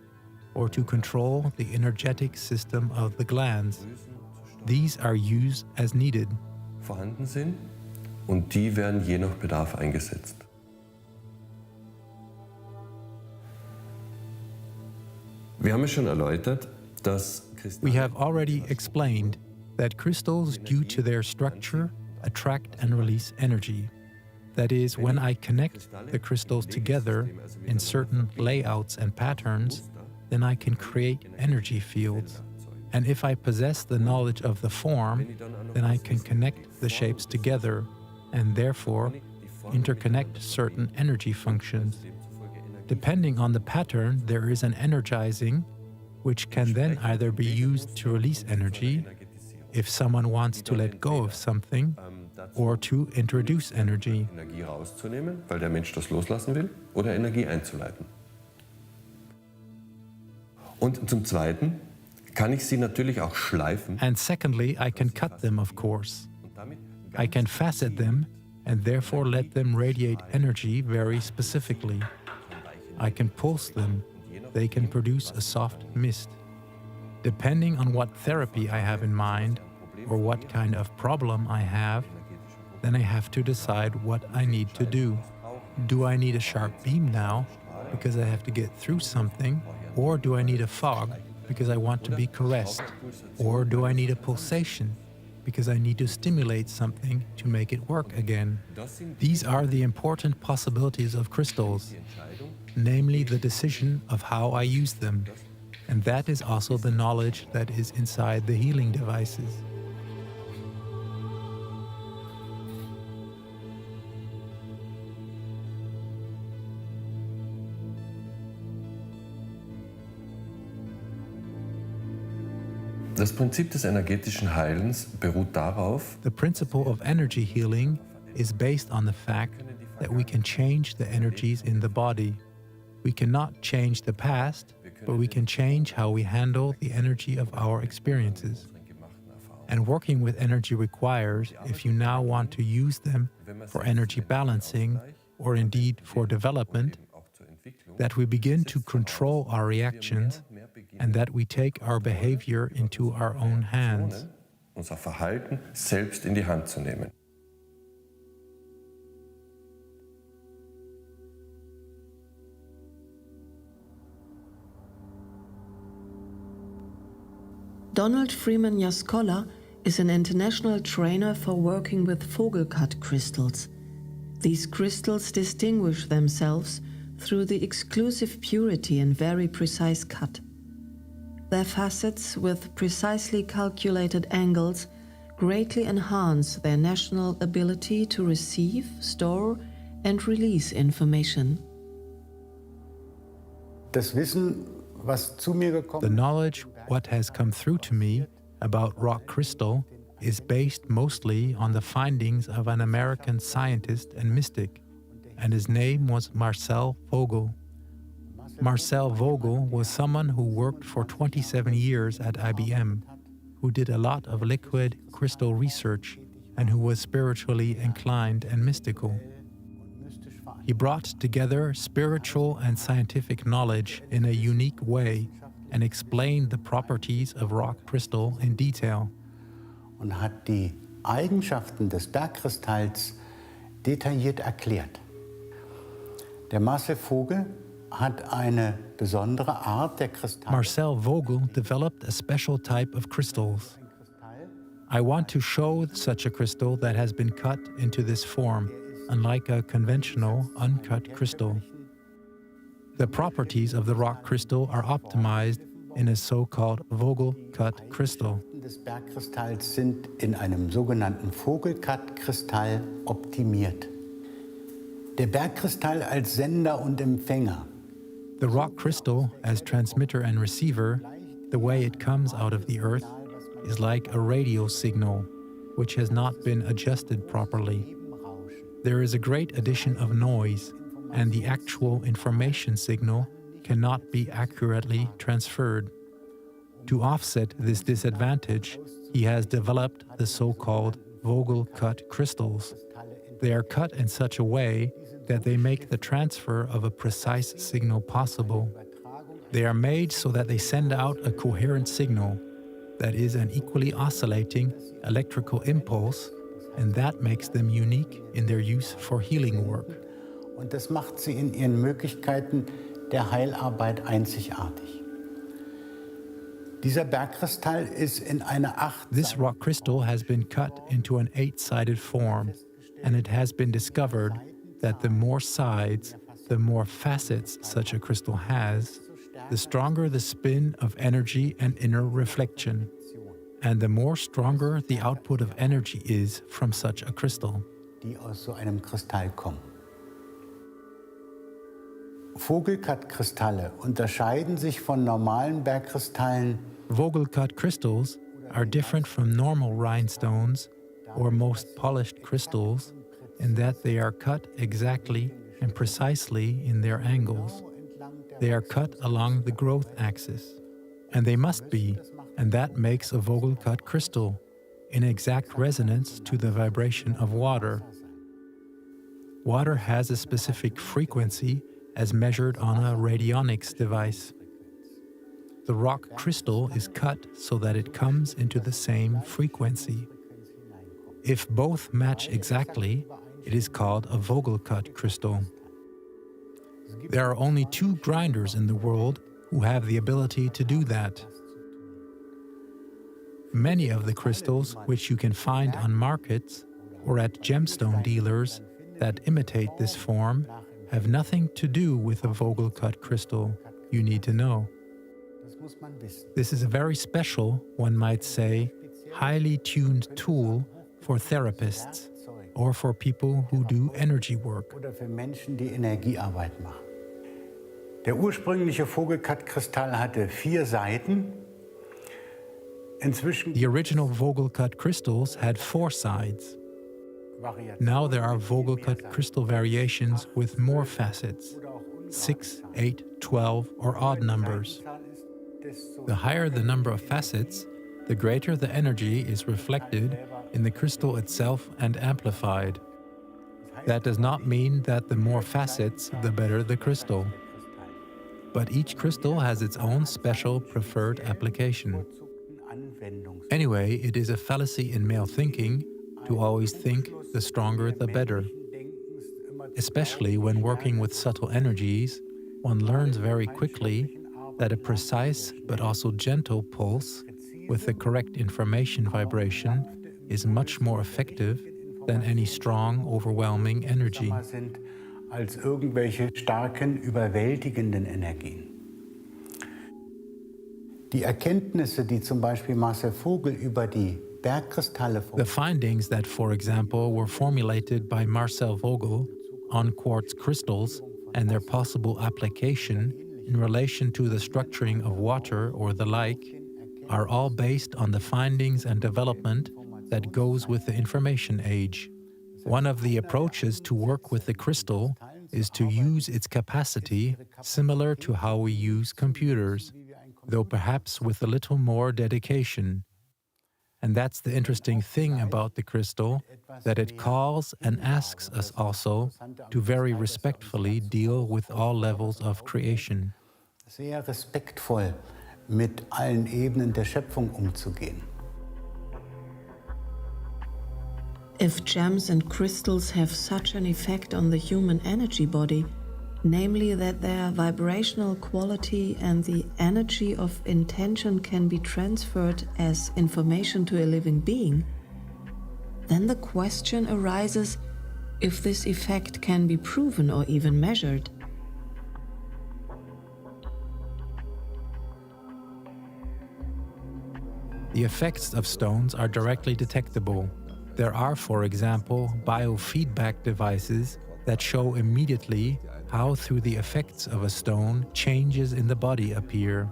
Speaker 2: or to control the energetic system of the glands. These are used as needed.
Speaker 6: Vorhanden sind und die werden je nach Bedarf eingesetzt. Wir haben es schon erläutert, dass
Speaker 2: We have already explained that crystals, due to their structure, attract and release energy. That is, when I connect the crystals together in certain layouts and patterns, then I can create energy fields. And if I possess the knowledge of the form, then I can connect the shapes together and therefore interconnect certain energy functions. Depending on the pattern, there is an energizing, which can then either be used to release energy, if someone wants to let go of something, or to introduce energy.
Speaker 6: Energie rauszunehmen, weil der Mensch das loslassen will, oder Energie einzuleiten. Und zum Zweiten kann ich sie natürlich auch schleifen.
Speaker 2: And secondly, I can cut them, of course. I can facet them and therefore let them radiate energy very specifically. I can pulse them. They can produce a soft mist. Depending on what therapy I have in mind or what kind of problem I have, then I have to decide what I need to do. Do I need a sharp beam now because I have to get through something? Or do I need a fog because I want to be caressed? Or do I need a pulsation because I need to stimulate something to make it work again? These are the important possibilities of crystals, namely the decision of how I use them. And that is also the knowledge that is inside the healing devices.
Speaker 6: Das Prinzip des energetischen Heilens beruht darauf,
Speaker 2: The principle of energy healing is based on the fact that we can change the energies in the body. We cannot change the past, but we can change how we handle the energy of our experiences. And working with energy requires, if you now want to use them for energy balancing, or indeed for development, that we begin to control our reactions and that we take our behavior into our own hands.
Speaker 6: unser Verhalten selbst in die Hand zu nehmen.
Speaker 3: Donald Freeman Yaskola is an international trainer for working with Vogelcut crystals. These crystals distinguish themselves through the exclusive purity and very precise cut. Their facets, with precisely calculated angles, greatly enhance their national ability to receive, store, and release information.
Speaker 1: Das Wissen, was zu mir gekommen
Speaker 2: The knowledge, what has come through to me about rock crystal, is based mostly on the findings of an American scientist and mystic, and his name was Marcel Vogel. Marcel Vogel was someone who worked for 27 years at IBM, who did a lot of liquid crystal research, and who was spiritually inclined and mystical. He brought together spiritual and scientific knowledge in a unique way and explained the properties of rock crystal in detail.
Speaker 1: und hat die Eigenschaften des Bergkristalls detailliert erklärt. Der Marcel Vogel hat eine besondere Art der Kristalle.
Speaker 2: Marcel Vogel developed a special type of crystals. I want to show such a crystal that has been cut into this form, unlike a conventional uncut crystal. The properties of the rock crystal are optimized in a so-called Vogel-cut crystal.
Speaker 1: Des Bergkristalls sind in einem sogenannten Vogelcut-Kristall optimiert. Der Bergkristall als Sender und Empfänger.
Speaker 2: The rock crystal, as transmitter and receiver, the way it comes out of the earth, is like a radio signal, which has not been adjusted properly. There is a great addition of noise, and the actual information signal cannot be accurately transferred. To offset this disadvantage, he has developed the so-called Vogel-cut crystals. They are cut in such a way that they make the transfer of a precise signal possible. They are made so that they send out a coherent signal, that is an equally oscillating electrical impulse, and that makes them unique in their use for healing work.
Speaker 1: Und das macht sie in ihren Möglichkeiten der Heilarbeit einzigartig. Dieser Bergkristall ist in einer
Speaker 2: This rock crystal has been cut into an 8-sided form, and it has been discovered that the more sides, the more facets such a crystal has, the stronger the spin of energy and inner reflection, and the more stronger the output of energy is from such a crystal.
Speaker 1: die aus so einem Kristall kommen. Vogelkat-Kristalle unterscheiden sich von normalen Bergkristallen.
Speaker 2: Vogel-cut crystals are different from normal rhinestones or most polished crystals in that they are cut exactly and precisely in their angles. They are cut along the growth axis. And they must be, and that makes a Vogel-cut crystal in exact resonance to the vibration of water. Water has a specific frequency as measured on a radionics device. The rock crystal is cut so that it comes into the same frequency. If both match exactly, it is called a Vogel-cut crystal. There are only 2 grinders in the world who have the ability to do that. Many of the crystals which you can find on markets or at gemstone dealers that imitate this form have nothing to do with a Vogel-cut crystal, you need to know. This is a very special, one might say, highly tuned tool for therapists or for people who do energy work.
Speaker 1: Oder für Menschen, die Energiearbeit machen. Der ursprüngliche Vogelkat-Kristall hatte 4 Seiten. Inzwischen
Speaker 2: The original Vogel-cut crystals had 4 sides. Now there are Vogel-cut crystal variations with more facets, 6, 8, 12, or odd numbers. The higher the number of facets, the greater the energy is reflected in the crystal itself and amplified. That does not mean that the more facets, the better the crystal. But each crystal has its own special preferred application. Anyway, it is a fallacy in male thinking to always think the stronger the better. Especially when working with subtle energies, one learns very quickly that a precise but also gentle pulse with the correct information vibration is much more effective than any strong, overwhelming energy.
Speaker 1: als irgendwelche starken, überwältigenden Energien. Die Erkenntnisse, die zum Beispiel Marcel Vogel über die Bergkristalle
Speaker 2: The findings that, for example, were formulated by Marcel Vogel on quartz crystals and their possible application in relation to the structuring of water or the like, are all based on the findings and development that goes with the information age. One of the approaches to work with the crystal is to use its capacity similar to how we use computers, though perhaps with a little more dedication. And that's the interesting thing about the crystal, that it calls and asks us also to very respectfully deal with all levels of creation.
Speaker 1: Sehr respektvoll mit allen Ebenen der Schöpfung umzugehen.
Speaker 3: If gems and crystals have such an effect on the human energy body, namely that their vibrational quality and the energy of intention can be transferred as information to a living being, then the question arises if this effect can be proven or even measured.
Speaker 2: The effects of stones are directly detectable. There are, for example, biofeedback devices that show immediately how, through the effects of a stone, changes in the body appear.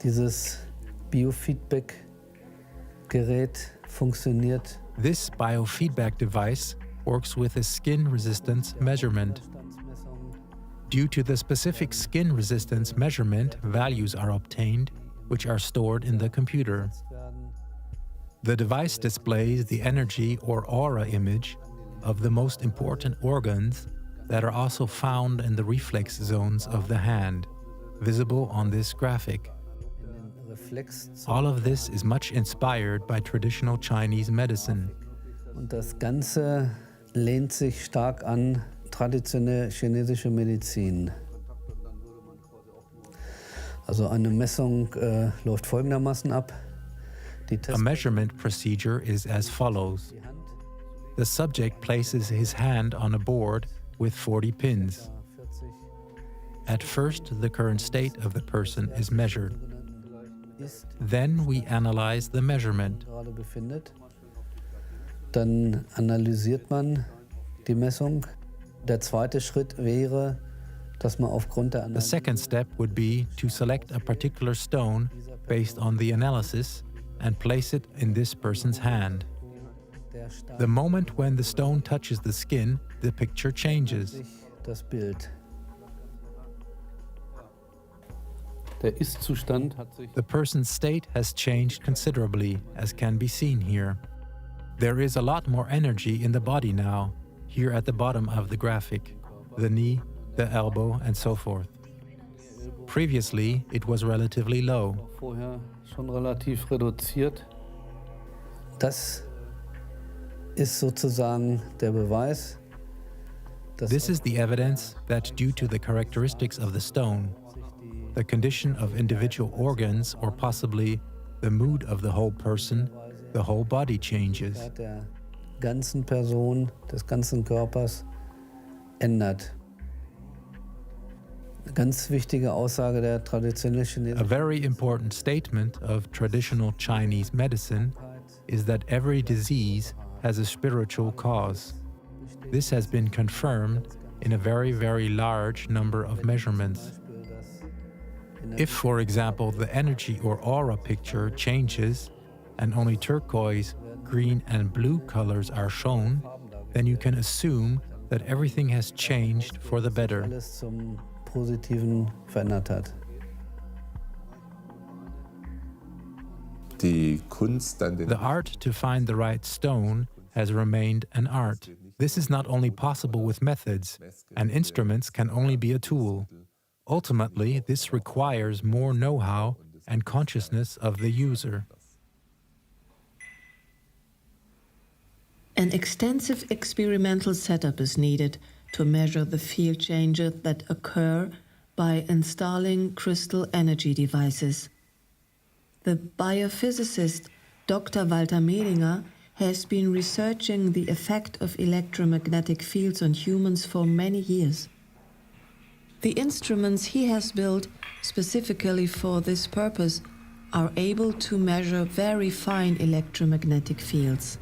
Speaker 7: Dieses Biofeedback-Gerät funktioniert.
Speaker 2: This biofeedback device works with a skin resistance measurement. Due to the specific skin resistance measurement, values are obtained which are stored in the computer. The device displays the energy or aura image of the most important organs that are also found in the reflex zones of the hand, visible on this graphic. All of this is much inspired by traditional Chinese medicine.
Speaker 7: Und das Ganze lehnt sich stark an traditionelle chinesische Medizin. Also eine Messung läuft folgendermaßen ab.
Speaker 2: A measurement procedure is as follows. The subject places his hand on a board with 40 pins. At first, the current state of the person is measured. Then we analyze the measurement.
Speaker 7: Dann analysiert man die Messung. Der zweite Schritt wäre, dass man aufgrund der
Speaker 2: The second step would be to select a particular stone based on the analysis and place it in this person's hand. The moment when the stone touches the skin, the picture changes.
Speaker 7: das Bild. Der Ist-Zustand hat sich
Speaker 2: The person's state has changed considerably, as can be seen here. There is a lot more energy in the body now, here at the bottom of the graphic, the knee, the elbow, and so forth. Previously, it was relatively low.
Speaker 7: vorher schon relativ reduziert. Das ist sozusagen der Beweis, dass
Speaker 2: This is the evidence that due to the characteristics of the stone, the condition of individual organs, or possibly the mood of the whole person, the whole body changes.
Speaker 7: der ganzen Person, des ganzen Körpers ändert. Eine ganz wichtige Aussage der traditionellen
Speaker 2: A
Speaker 7: chinesischen
Speaker 2: very important statement of traditional Chinese medicine is that every disease has a spiritual cause. This has been confirmed in a very, very large number of measurements. If, for example, the energy or aura picture changes and only turquoise, green, and blue colors are shown, then you can assume that everything has changed for the better.
Speaker 7: alles zum Positiven verändert hat.
Speaker 4: Die Kunst an den
Speaker 2: The art to find the right stone has remained an art. This is not only possible with methods, and instruments can only be a tool. Ultimately, this requires more know-how and consciousness of the user.
Speaker 3: An extensive experimental setup is needed to measure the field changes that occur by installing crystal energy devices. The biophysicist Dr. Walter Medinger has been researching the effect of electromagnetic fields on humans for many years. The instruments he has built specifically for this purpose are able to measure very fine electromagnetic fields.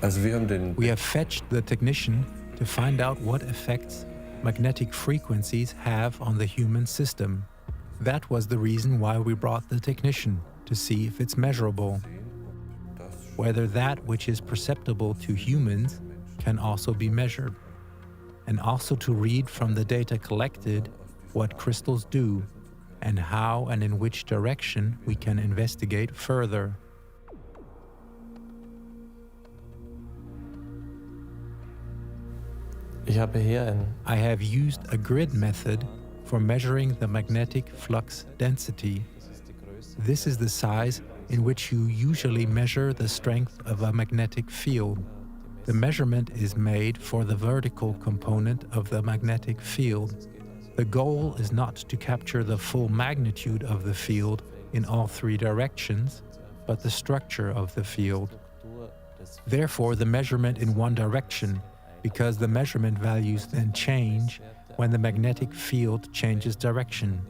Speaker 6: Also wir haben den
Speaker 2: We have fetched the technician to find out what effects magnetic frequencies have on the human system. That was the reason why we brought the technician, to see if it's measurable. Whether that which is perceptible to humans can also be measured, and also to read from the data collected what crystals do, and how and in which direction we can investigate further.
Speaker 8: Ich habe hier ein
Speaker 2: I have used a grid method for measuring the magnetic flux density. This is the size in which you usually measure the strength of a magnetic field. The measurement is made for the vertical component of the magnetic field. The goal is not to capture the full magnitude of the field in all three directions, but the structure of the field. Therefore, the measurement in one direction, because the measurement values then change when the magnetic field changes direction,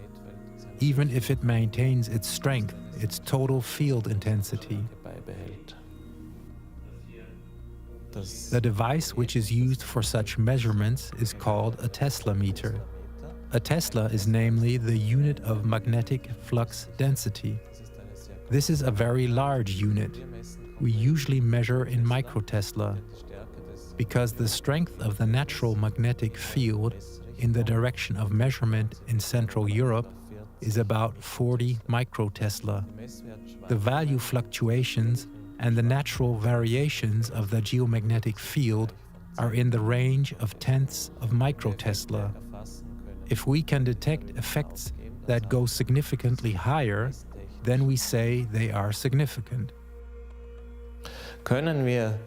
Speaker 2: even if it maintains its strength, its total field intensity.
Speaker 8: beibehält.
Speaker 2: The device which is used for such measurements is called a Tesla meter. A Tesla is namely the unit of magnetic flux density. This is a very large unit. We usually measure in microtesla, because the strength of the natural magnetic field in the direction of measurement in Central Europe is about 40 microtesla. The value fluctuations and the natural variations of the geomagnetic field are in the range of tenths of microtesla. If we can detect effects that go significantly higher, then we say they are significant.
Speaker 8: Können wir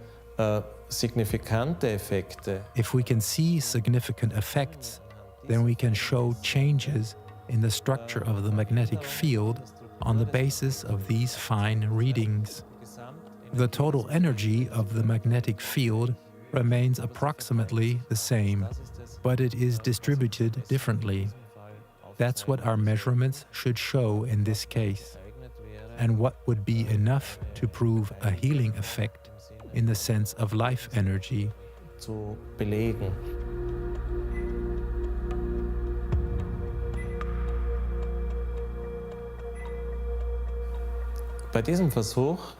Speaker 8: signifikante Effekte?
Speaker 2: If we can see significant effects, then we can show changes in the structure of the magnetic field on the basis of these fine readings. The total energy of the magnetic field remains approximately the same, but it is distributed differently. That's what our measurements should show in this case, and what would be enough to prove a healing effect in the sense of life energy.
Speaker 8: Zu belegen. Bei diesem Versuch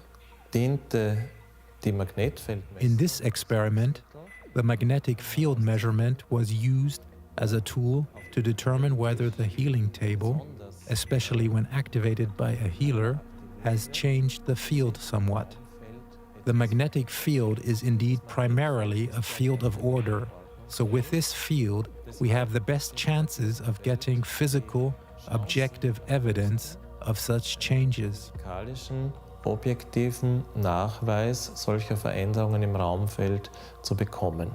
Speaker 8: diente die Magnetfeldmessung.
Speaker 2: In this experiment, the magnetic field measurement was used as a tool to determine whether the healing table, especially when activated by a healer, has changed the field somewhat. The magnetic field is indeed primarily a field of order, so with this field, we have the best chances of getting physical, objective evidence of such changes.
Speaker 8: Physikalischen, objektiven Nachweis solcher Veränderungen im Raumfeld zu bekommen.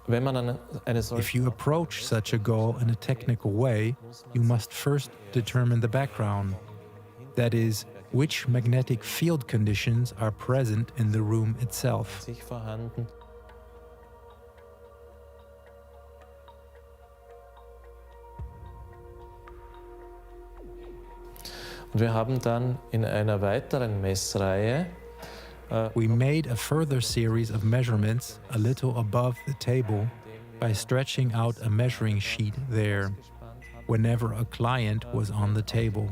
Speaker 8: Wenn man eine
Speaker 2: If you approach such a goal in a technical way, you must first determine the background. That is, which magnetic field conditions are present in the room itself.
Speaker 8: sich vorhanden. Und wir haben dann in einer weiteren Messreihe
Speaker 2: We made a further series of measurements a little above the table by stretching out a measuring sheet there whenever a client was on the table.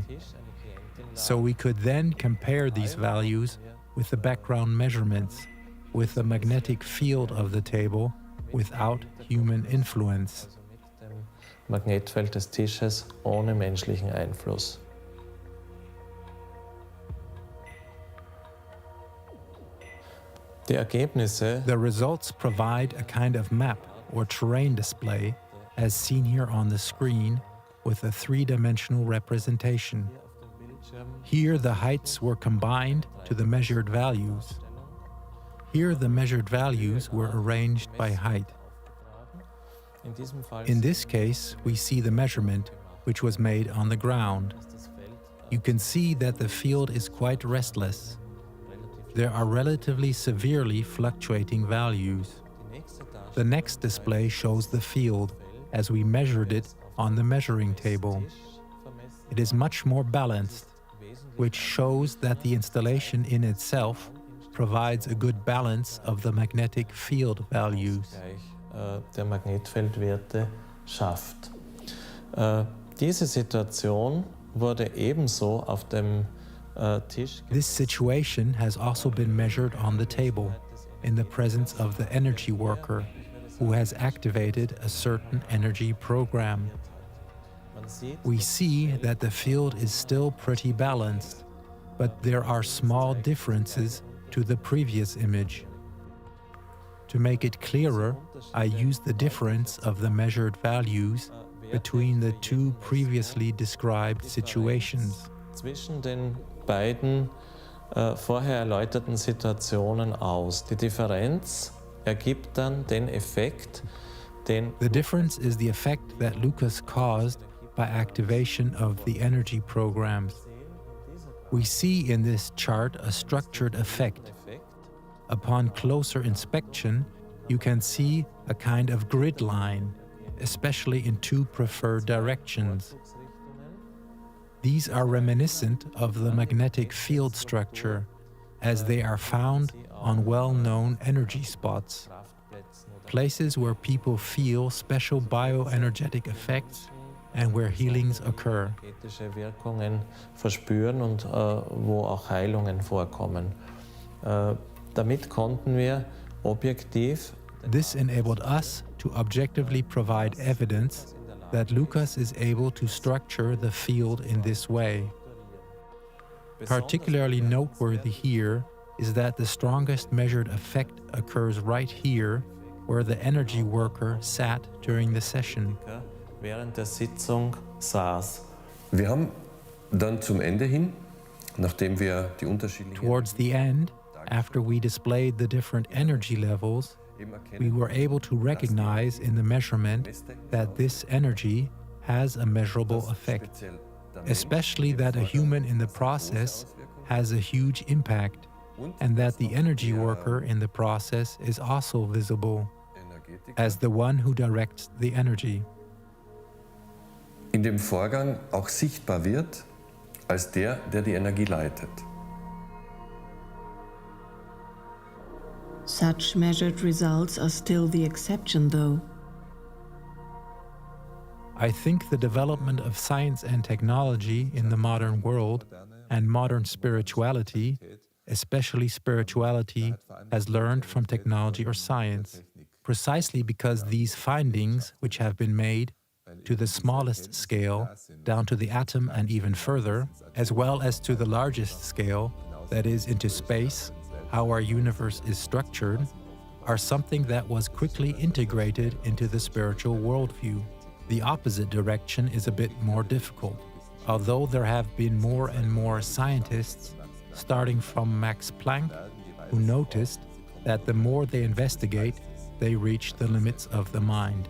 Speaker 2: So we could then compare these values with the background measurements, with the magnetic field of the table without human influence.
Speaker 8: mit dem Magnetfeld des Tisches ohne menschlichen Einfluss. Die Ergebnisse
Speaker 2: The results provide a kind of map or terrain display, as seen here on the screen, with a three-dimensional representation. Here the heights were combined to the measured values. Here the measured values were arranged by height.
Speaker 8: in diesem Fall
Speaker 2: In this case, we see the measurement, which was made on the ground. You can see that the field is quite restless. There are relatively severely fluctuating values. The next display shows the field as we measured it on the measuring table. It is much more balanced, which shows that the installation in itself provides a good balance of the magnetic field values.
Speaker 8: der Magnetfeldwerte schafft. Diese Situation wurde ebenso auf dem Tisch
Speaker 2: This situation has also been measured on the table, in the presence of the energy worker, who has activated a certain energy program.
Speaker 8: Man sieht,
Speaker 2: We see that the field is still pretty balanced, but there are small differences to the previous image. To make it clearer, I use the difference of the measured values between the two previously described situations.
Speaker 8: zwischen den beiden vorher erläuterten Situationen aus. Die Differenz ergibt dann den Effekt, den
Speaker 2: The difference is the effect that Lucas caused by activation of the energy programs. We see in this chart a structured effect. Upon closer inspection, you can see a kind of grid line, especially in two preferred directions. These are reminiscent of the magnetic field structure, as they are found on well-known energy spots, places where people feel special bioenergetic effects and where healings occur.
Speaker 8: energetische Wirkungen verspüren und wo auch Heilungen vorkommen. Damit konnten wir objektiv
Speaker 2: This enabled us to to objectively provide evidence that Lucas is able to structure the field in this way. Particularly noteworthy here is that the strongest measured effect occurs right here, where the energy worker sat during the session.
Speaker 8: Während der Sitzung saß.
Speaker 6: Wir haben dann zum Ende hin, nachdem wir die unterschiedlichen
Speaker 2: Towards the end, after we displayed the different energy levels, we were able to recognize in the measurement that this energy has a measurable effect, especially that a human in the process has a huge impact, and that the energy worker in the process is also visible as the one who directs the energy.
Speaker 6: in dem Vorgang auch sichtbar wird als der die Energie leitet.
Speaker 3: Such measured results are still the exception, though.
Speaker 2: I think the development of science and technology in the modern world and modern spirituality, especially spirituality, has learned from technology or science, precisely because these findings, which have been made to the smallest scale, down to the atom and even further, as well as to the largest scale, that is, into space, how our universe is structured, are something that was quickly integrated into the spiritual worldview. The opposite direction is a bit more difficult, although there have been more and more scientists, starting from Max Planck, who noticed that the more they investigate, they reach the limits of the mind.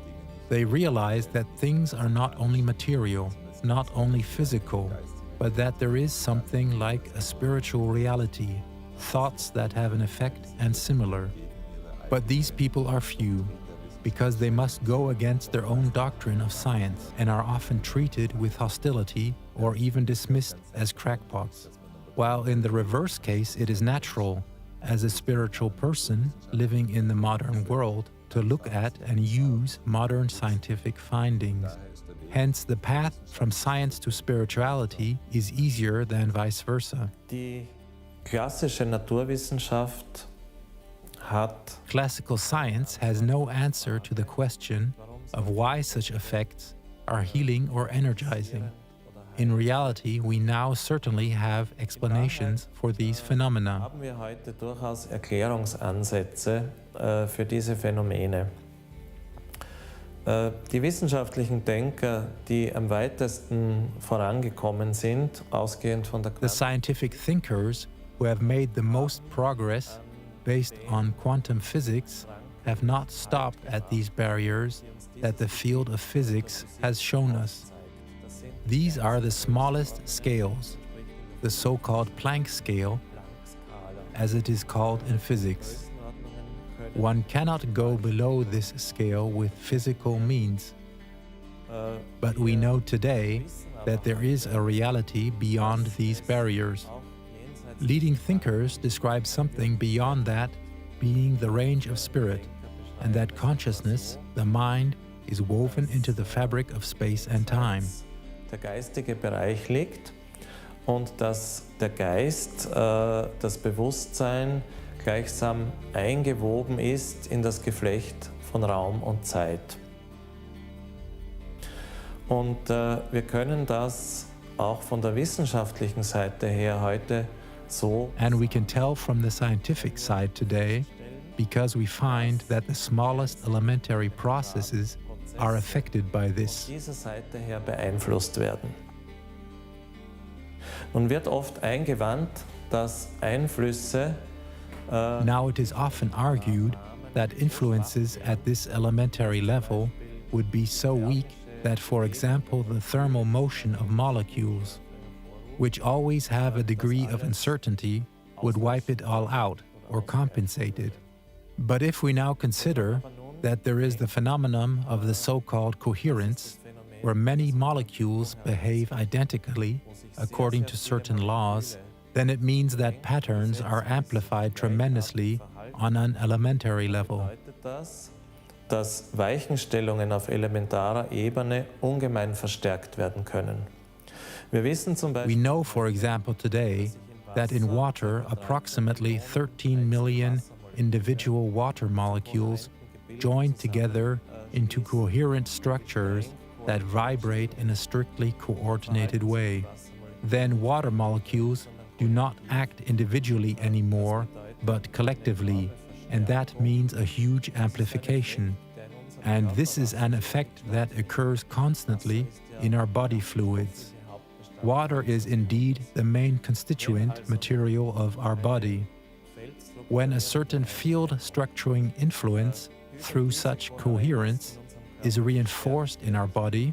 Speaker 2: They realize that things are not only material, not only physical, but that there is something like a spiritual reality, thoughts that have an effect and similar. But these people are few, because they must go against their own doctrine of science and are often treated with hostility or even dismissed as crackpots. While in the reverse case, it is natural, as a spiritual person living in the modern world, to look at and use modern scientific findings. Hence, the path from science to spirituality is easier than vice versa.
Speaker 8: Die klassische Naturwissenschaft hat
Speaker 2: Classical science has no answer to the question of why such effects are healing or energizing. In reality, we now certainly have explanations for these phenomena.
Speaker 8: haben wir heute durchaus Erklärungsansätze für diese Phänomene. Die wissenschaftlichen Denker, die am weitesten vorangekommen sind, ausgehend von der
Speaker 2: The scientific thinkers who have made the most progress based on quantum physics have not stopped at these barriers that the field of physics has shown us. These are the smallest scales, the so-called Planck scale, as it is called in physics. One cannot go below this scale with physical means. But we know today that there is a reality beyond these barriers. Leading thinkers describe something beyond that being the range of spirit, and that consciousness, the mind, is woven into the fabric of space and time.
Speaker 8: Der geistige Bereich liegt und dass der Geist, das Bewusstsein gleichsam eingewoben ist in das Geflecht von Raum und Zeit. Und wir können das auch von der wissenschaftlichen Seite her heute so.
Speaker 2: And we can tell from the scientific side today, because we find that the smallest elementary processes are affected by this.
Speaker 8: Von dieser Seite her beeinflusst werden. Nun wird oft eingewandt, dass Einflüsse
Speaker 2: Now it is often argued that influences at this elementary level would be so weak that, for example, the thermal motion of molecules, which always have a degree of uncertainty, would wipe it all out or compensate it. But if we now consider that there is the phenomenon of the so-called coherence, where many molecules behave identically according to certain laws, then it means that patterns are amplified tremendously on an elementary level.
Speaker 8: Dass Weichenstellungen auf elementarer Ebene ungemein verstärkt werden können. Wir wissen zum Beispiel,
Speaker 2: We know, for example, today that in water, approximately 13 million individual water molecules join together into coherent structures that vibrate in a strictly coordinated way. Then water molecules do not act individually anymore, but collectively, and that means a huge amplification. And this is an effect that occurs constantly in our body fluids. Water is indeed the main constituent material of our body. When a certain field structuring influence through such coherence is reinforced in our body,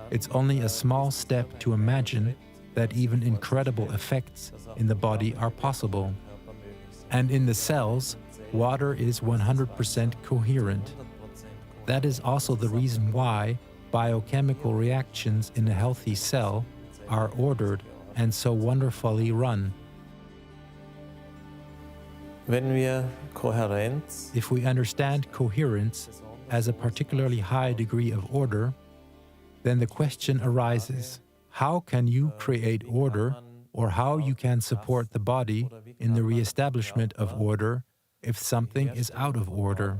Speaker 2: it's only a small step to imagine that even incredible effects in the body are possible. And in the cells, water is 100% coherent. That is also the reason why biochemical reactions in a healthy cell are ordered and so wonderfully run. If we understand coherence as a particularly high degree of order, then the question arises, how can you create order, or how you can support the body in the reestablishment of order if something is out of order?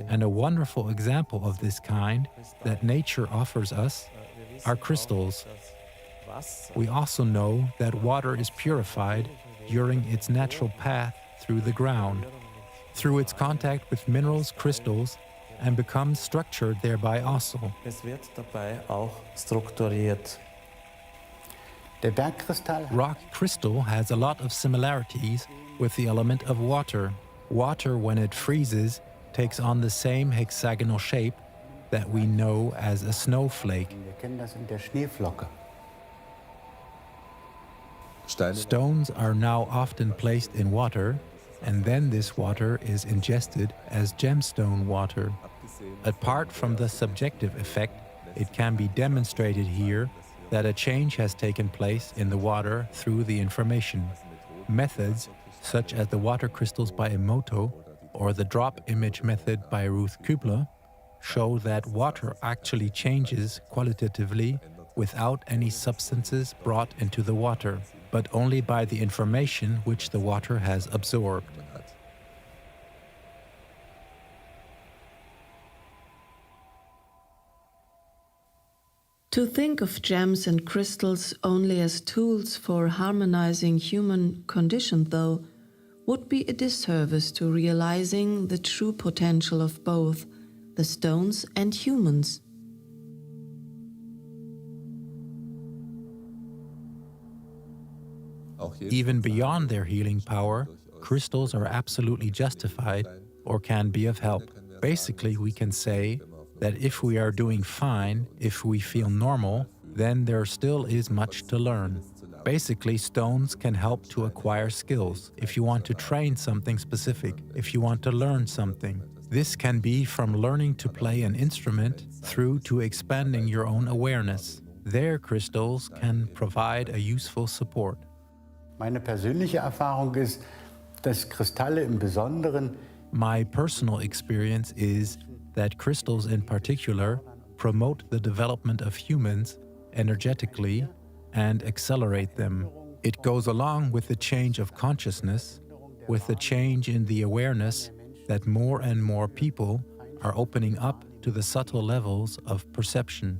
Speaker 2: And a wonderful example of this kind that nature offers us are crystals. We also know that water is purified during its natural path through the ground, through its contact with minerals, crystals, and becomes structured thereby also. Rock crystal has a lot of similarities with the element of water. Water, when it freezes, takes on the same hexagonal shape that we know as a snowflake. Stones are now often placed in water, and then this water is ingested as gemstone water. Apart from the subjective effect, it can be demonstrated here that a change has taken place in the water through the information. Methods such as the water crystals by Emoto or the drop image method by Ruth Kübler show that water actually changes qualitatively without any substances brought into the water, but only by the information which the water has absorbed.
Speaker 3: To think of gems and crystals only as tools for harmonizing human condition, though, would be a disservice to realizing the true potential of both the stones and humans.
Speaker 2: Even beyond their healing power, crystals are absolutely justified or can be of help. Basically, we can say that if we are doing fine, if we feel normal, then there still is much to learn. Basically, stones can help to acquire skills. If you want to train something specific, if you want to learn something, this can be from learning to play an instrument through to expanding your own awareness. Their crystals can provide a useful support.
Speaker 1: Meine persönliche Erfahrung ist, dass Kristalle im Besonderen
Speaker 2: My personal experience is that crystals in particular promote the development of humans energetically and accelerate them. It goes along with the change of consciousness, with the change in the awareness that more and more people are opening up to the subtle levels of perception.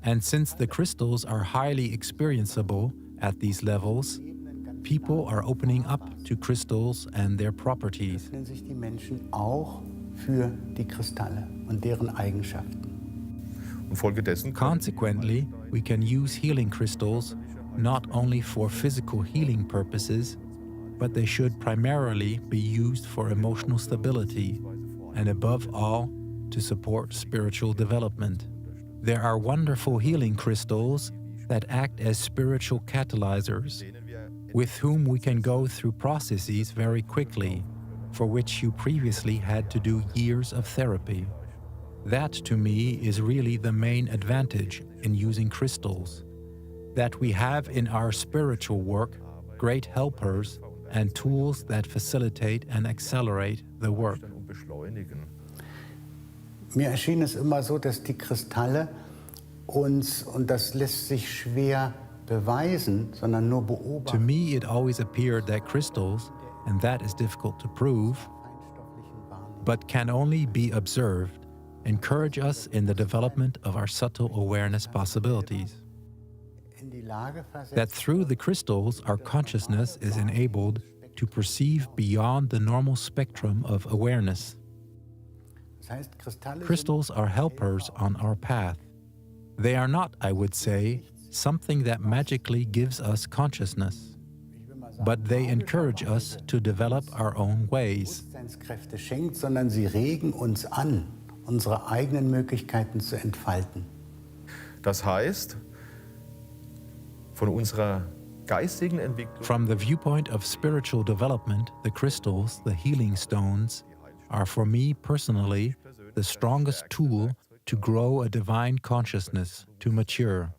Speaker 2: And since the crystals are highly experienceable at these levels, people are opening up to crystals and their properties.
Speaker 1: öffnen sich die Menschen auch für die Kristalle und deren Eigenschaften.
Speaker 2: Consequently, we can use healing crystals not only for physical healing purposes, but they should primarily be used for emotional stability and above all, to support spiritual development. There are wonderful healing crystals that act as spiritual catalyzers, with whom we can go through processes very quickly, for which you previously had to do years of therapy. That, to me, is really the main advantage in using crystals, that we have in our spiritual work great helpers and tools that facilitate and accelerate the work.
Speaker 1: Mir erschien es immer so, dass die Kristalle uns, und das lässt sich schwer beweisen, sondern nur
Speaker 2: To
Speaker 1: beobachten.
Speaker 2: me, it always appeared that crystals, and that is difficult to prove, but can only be observed, encourage us in the development of our subtle awareness possibilities. That through the crystals, our consciousness is enabled to perceive beyond the normal spectrum of awareness. Crystals are helpers on our path. They are not, I would say, something that magically gives us consciousness, but they encourage us to develop our own ways.
Speaker 1: Bewusstseinskräfte schenkt, sondern sie regen uns an, unsere eigenen Möglichkeiten zu entfalten.
Speaker 5: Das heißt, von unserer geistigen Entwicklung
Speaker 2: From the viewpoint of spiritual development, the crystals, the healing stones, are for me personally the strongest tool to grow a divine consciousness, to mature,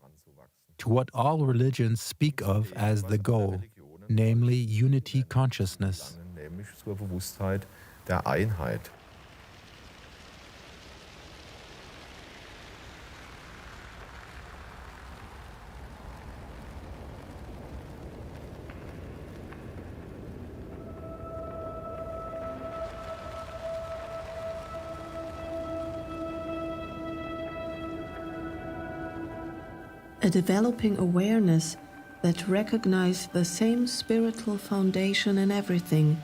Speaker 2: to what all religions speak of as the goal, namely unity consciousness.
Speaker 5: nämlich zur Bewusstheit der Einheit.
Speaker 3: A developing awareness that recognizes the same spiritual foundation in everything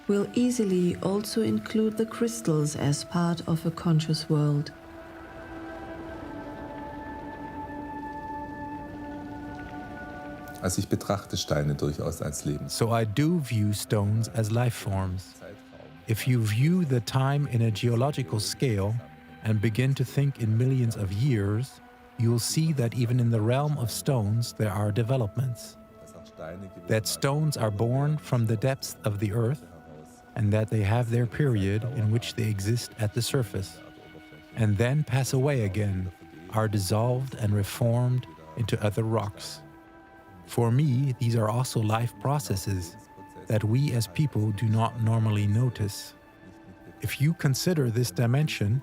Speaker 3: will easily also include the crystals as part of a conscious world.
Speaker 4: Also ich betrachte Steine durchaus als Lebens.
Speaker 2: So I do view stones as life forms. If you view the time in a geological scale and begin to think in millions of years, you'll see that even in the realm of stones there are developments. That stones are born from the depths of the earth, and that they have their period in which they exist at the surface, and then pass away again, are dissolved and reformed into other rocks. For me, these are also life processes that we as people do not normally notice. If you consider this dimension,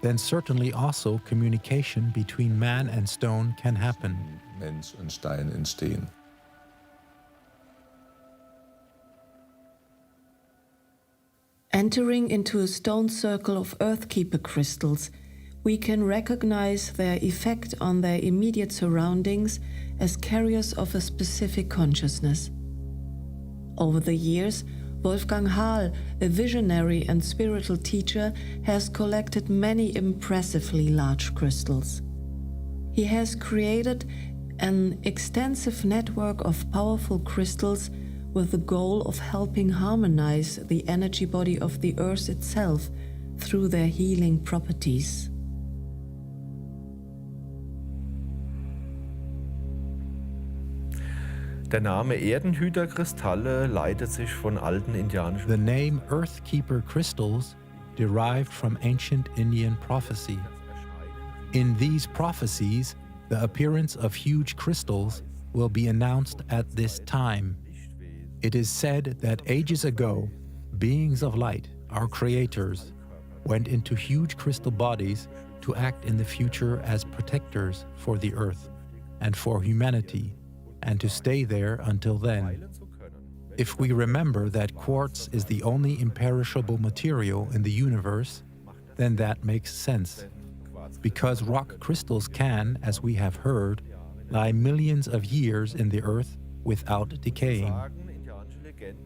Speaker 2: then certainly also communication between man and stone can happen.
Speaker 4: Mensch und Stein entstehen.
Speaker 3: Entering into a stone circle of earthkeeper crystals, we can recognize their effect on their immediate surroundings as carriers of a specific consciousness. Over the years, Wolfgang Hahl, a visionary and spiritual teacher, has collected many impressively large crystals. He has created an extensive network of powerful crystals with the goal of helping harmonize the energy body of the earth itself through their healing properties.
Speaker 5: Der Name Erdenhüterkristalle leitet sich von alten indianischen.
Speaker 2: The name Earthkeeper crystals derived from ancient Indian prophecy. In these prophecies, the appearance of huge crystals will be announced at this time. It is said that ages ago, beings of light, our creators, went into huge crystal bodies to act in the future as protectors for the earth and for humanity, and to stay there until then. If we remember that quartz is the only imperishable material in the universe, then that makes sense. Because rock crystals can, as we have heard, lie millions of years in the earth without decaying.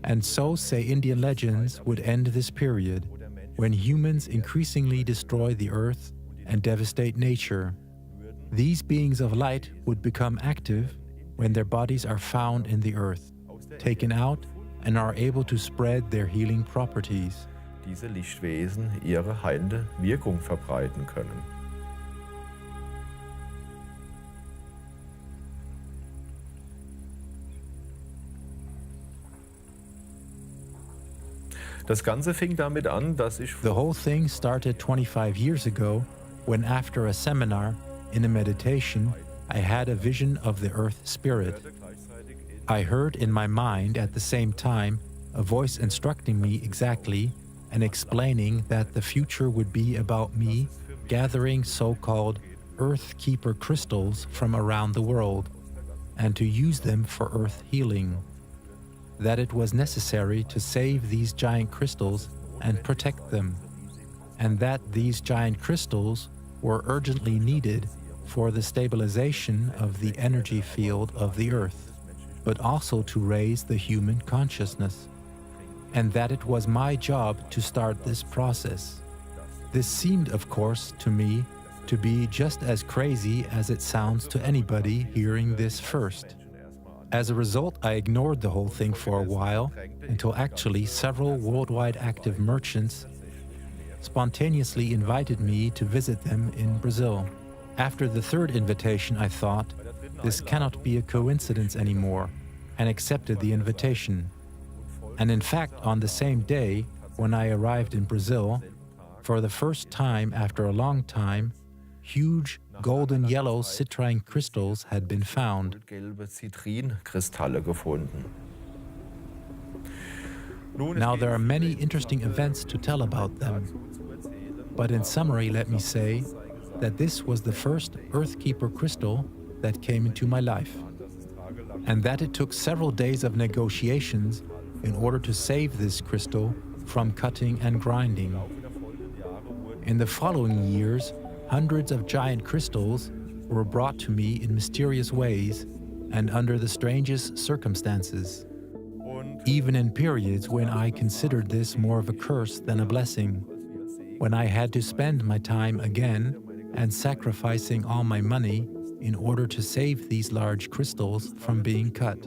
Speaker 2: And so, say Indian legends, would end this period, when humans increasingly destroy the earth and devastate nature. These beings of light would become active when their bodies are found in the earth, taken out, and are able to spread their healing properties.
Speaker 5: Diese Lichtwesen ihre heilende Wirkung verbreiten können. Das Ganze fing damit an, dass ich
Speaker 2: The whole thing started 25 years ago when, after a seminar in a meditation, I had a vision of the earth spirit. I heard in my mind at the same time a voice instructing me exactly and explaining that the future would be about me gathering so-called earthkeeper crystals from around the world, and to use them for earth healing. That it was necessary to save these giant crystals and protect them, and that these giant crystals were urgently needed for the stabilization of the energy field of the earth, but also to raise the human consciousness, and that it was my job to start this process. This seemed, of course, to me to be just as crazy as it sounds to anybody hearing this first. As a result, I ignored the whole thing for a while, until actually several worldwide active merchants spontaneously invited me to visit them in Brazil. After the third invitation, I thought, this cannot be a coincidence anymore, and accepted the invitation. And in fact, on the same day, when I arrived in Brazil, for the first time after a long time, huge golden yellow citrine crystals had been found. Now there are many interesting events to tell about them. But in summary, let me say that this was the first earthkeeper crystal that came into my life, and that it took several days of negotiations in order to save this crystal from cutting and grinding. In the following years, hundreds of giant crystals were brought to me in mysterious ways and under the strangest circumstances, even in periods when I considered this more of a curse than a blessing, when I had to spend my time again and sacrificing all my money in order to save these large crystals from being cut.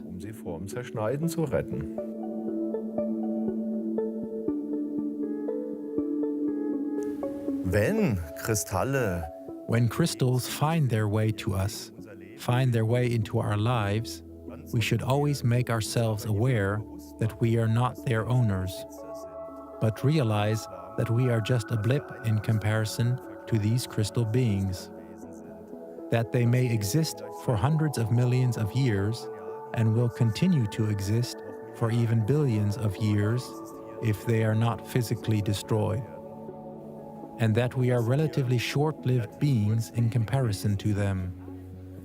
Speaker 2: When crystals find their way to us, find their way into our lives, we should always make ourselves aware that we are not their owners, but realize that we are just a blip in comparison to these crystal beings, that they may exist for hundreds of millions of years and will continue to exist for even billions of years if they are not physically destroyed, and that we are relatively short-lived beings in comparison to them.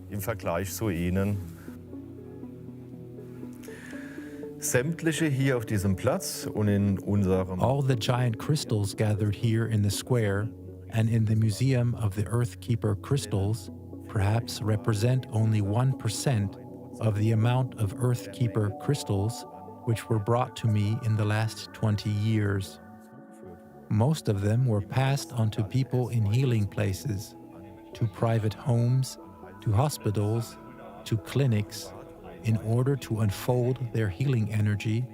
Speaker 5: Im Vergleich zu ihnen. Sämtliche hier auf diesem Platz und in unserem
Speaker 2: All the giant crystals gathered here in the square and in the Museum of the Earthkeeper crystals perhaps represent only 1% of the amount of Earthkeeper crystals which were brought to me in the last 20 years. Most of them were passed on to people in healing places, to private homes, to hospitals, to clinics, in order to unfold their healing energy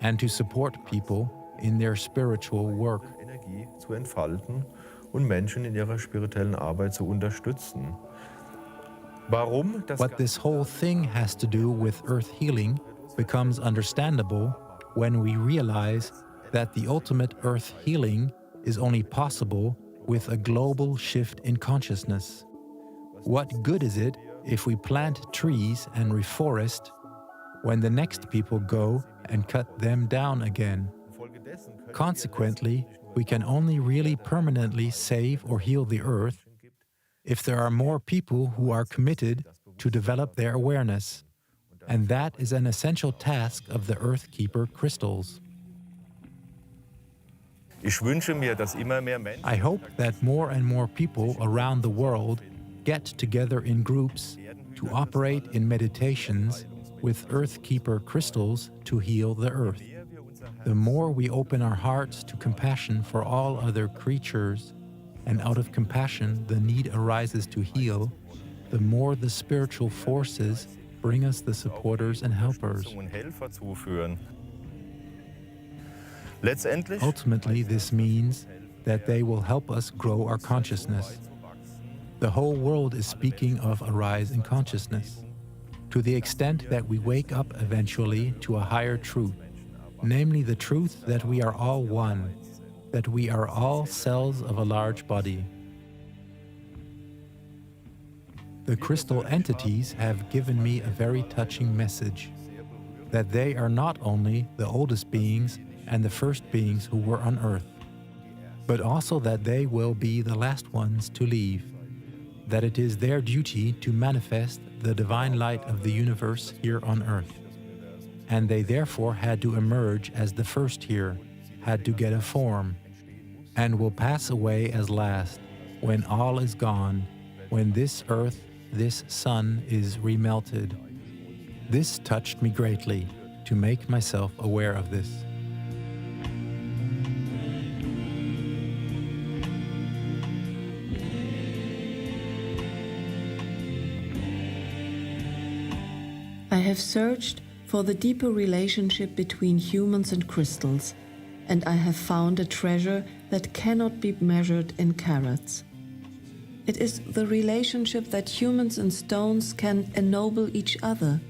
Speaker 2: and to support people in their spiritual work.
Speaker 5: Energie zu entfalten und Menschen in ihrer spirituellen Arbeit zu unterstützen. Warum das
Speaker 2: What this whole thing has to do with earth healing becomes understandable when we realize that the ultimate earth healing is only possible with a global shift in consciousness. What good is it if we plant trees and reforest when the next people go and cut them down again? Consequently, we can only really permanently save or heal the earth if there are more people who are committed to develop their awareness, and that is an essential task of the Earthkeeper crystals.
Speaker 5: Ich wünsche mir, dass immer mehr Menschen
Speaker 2: I hope that more and more people around the world get together in groups to operate in meditations with Earthkeeper crystals to heal the earth. The more we open our hearts to compassion for all other creatures, and out of compassion the need arises to heal, the more the spiritual forces bring us the supporters and helpers. Ultimately, this means that they will help us grow our consciousness. The whole world is speaking of a rise in consciousness, to the extent that we wake up eventually to a higher truth, namely the truth that we are all one, that we are all cells of a large body. The crystal entities have given me a very touching message, that they are not only the oldest beings and the first beings who were on earth, but also that they will be the last ones to leave. that it is their duty to manifest the divine light of the universe here on earth. And they therefore had to emerge as the first here, had to get a form, and will pass away as last, when all is gone, when this earth, this sun is remelted. This touched me greatly, to make myself aware of this.
Speaker 3: I have searched for the deeper relationship between humans and crystals, and I have found a treasure that cannot be measured in carats. It is the relationship that humans and stones can ennoble each other.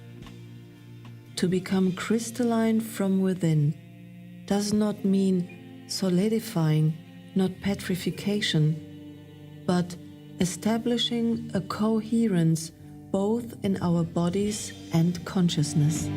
Speaker 3: To become crystalline from within does not mean solidifying, not petrification, but establishing a coherence both in our bodies and consciousness.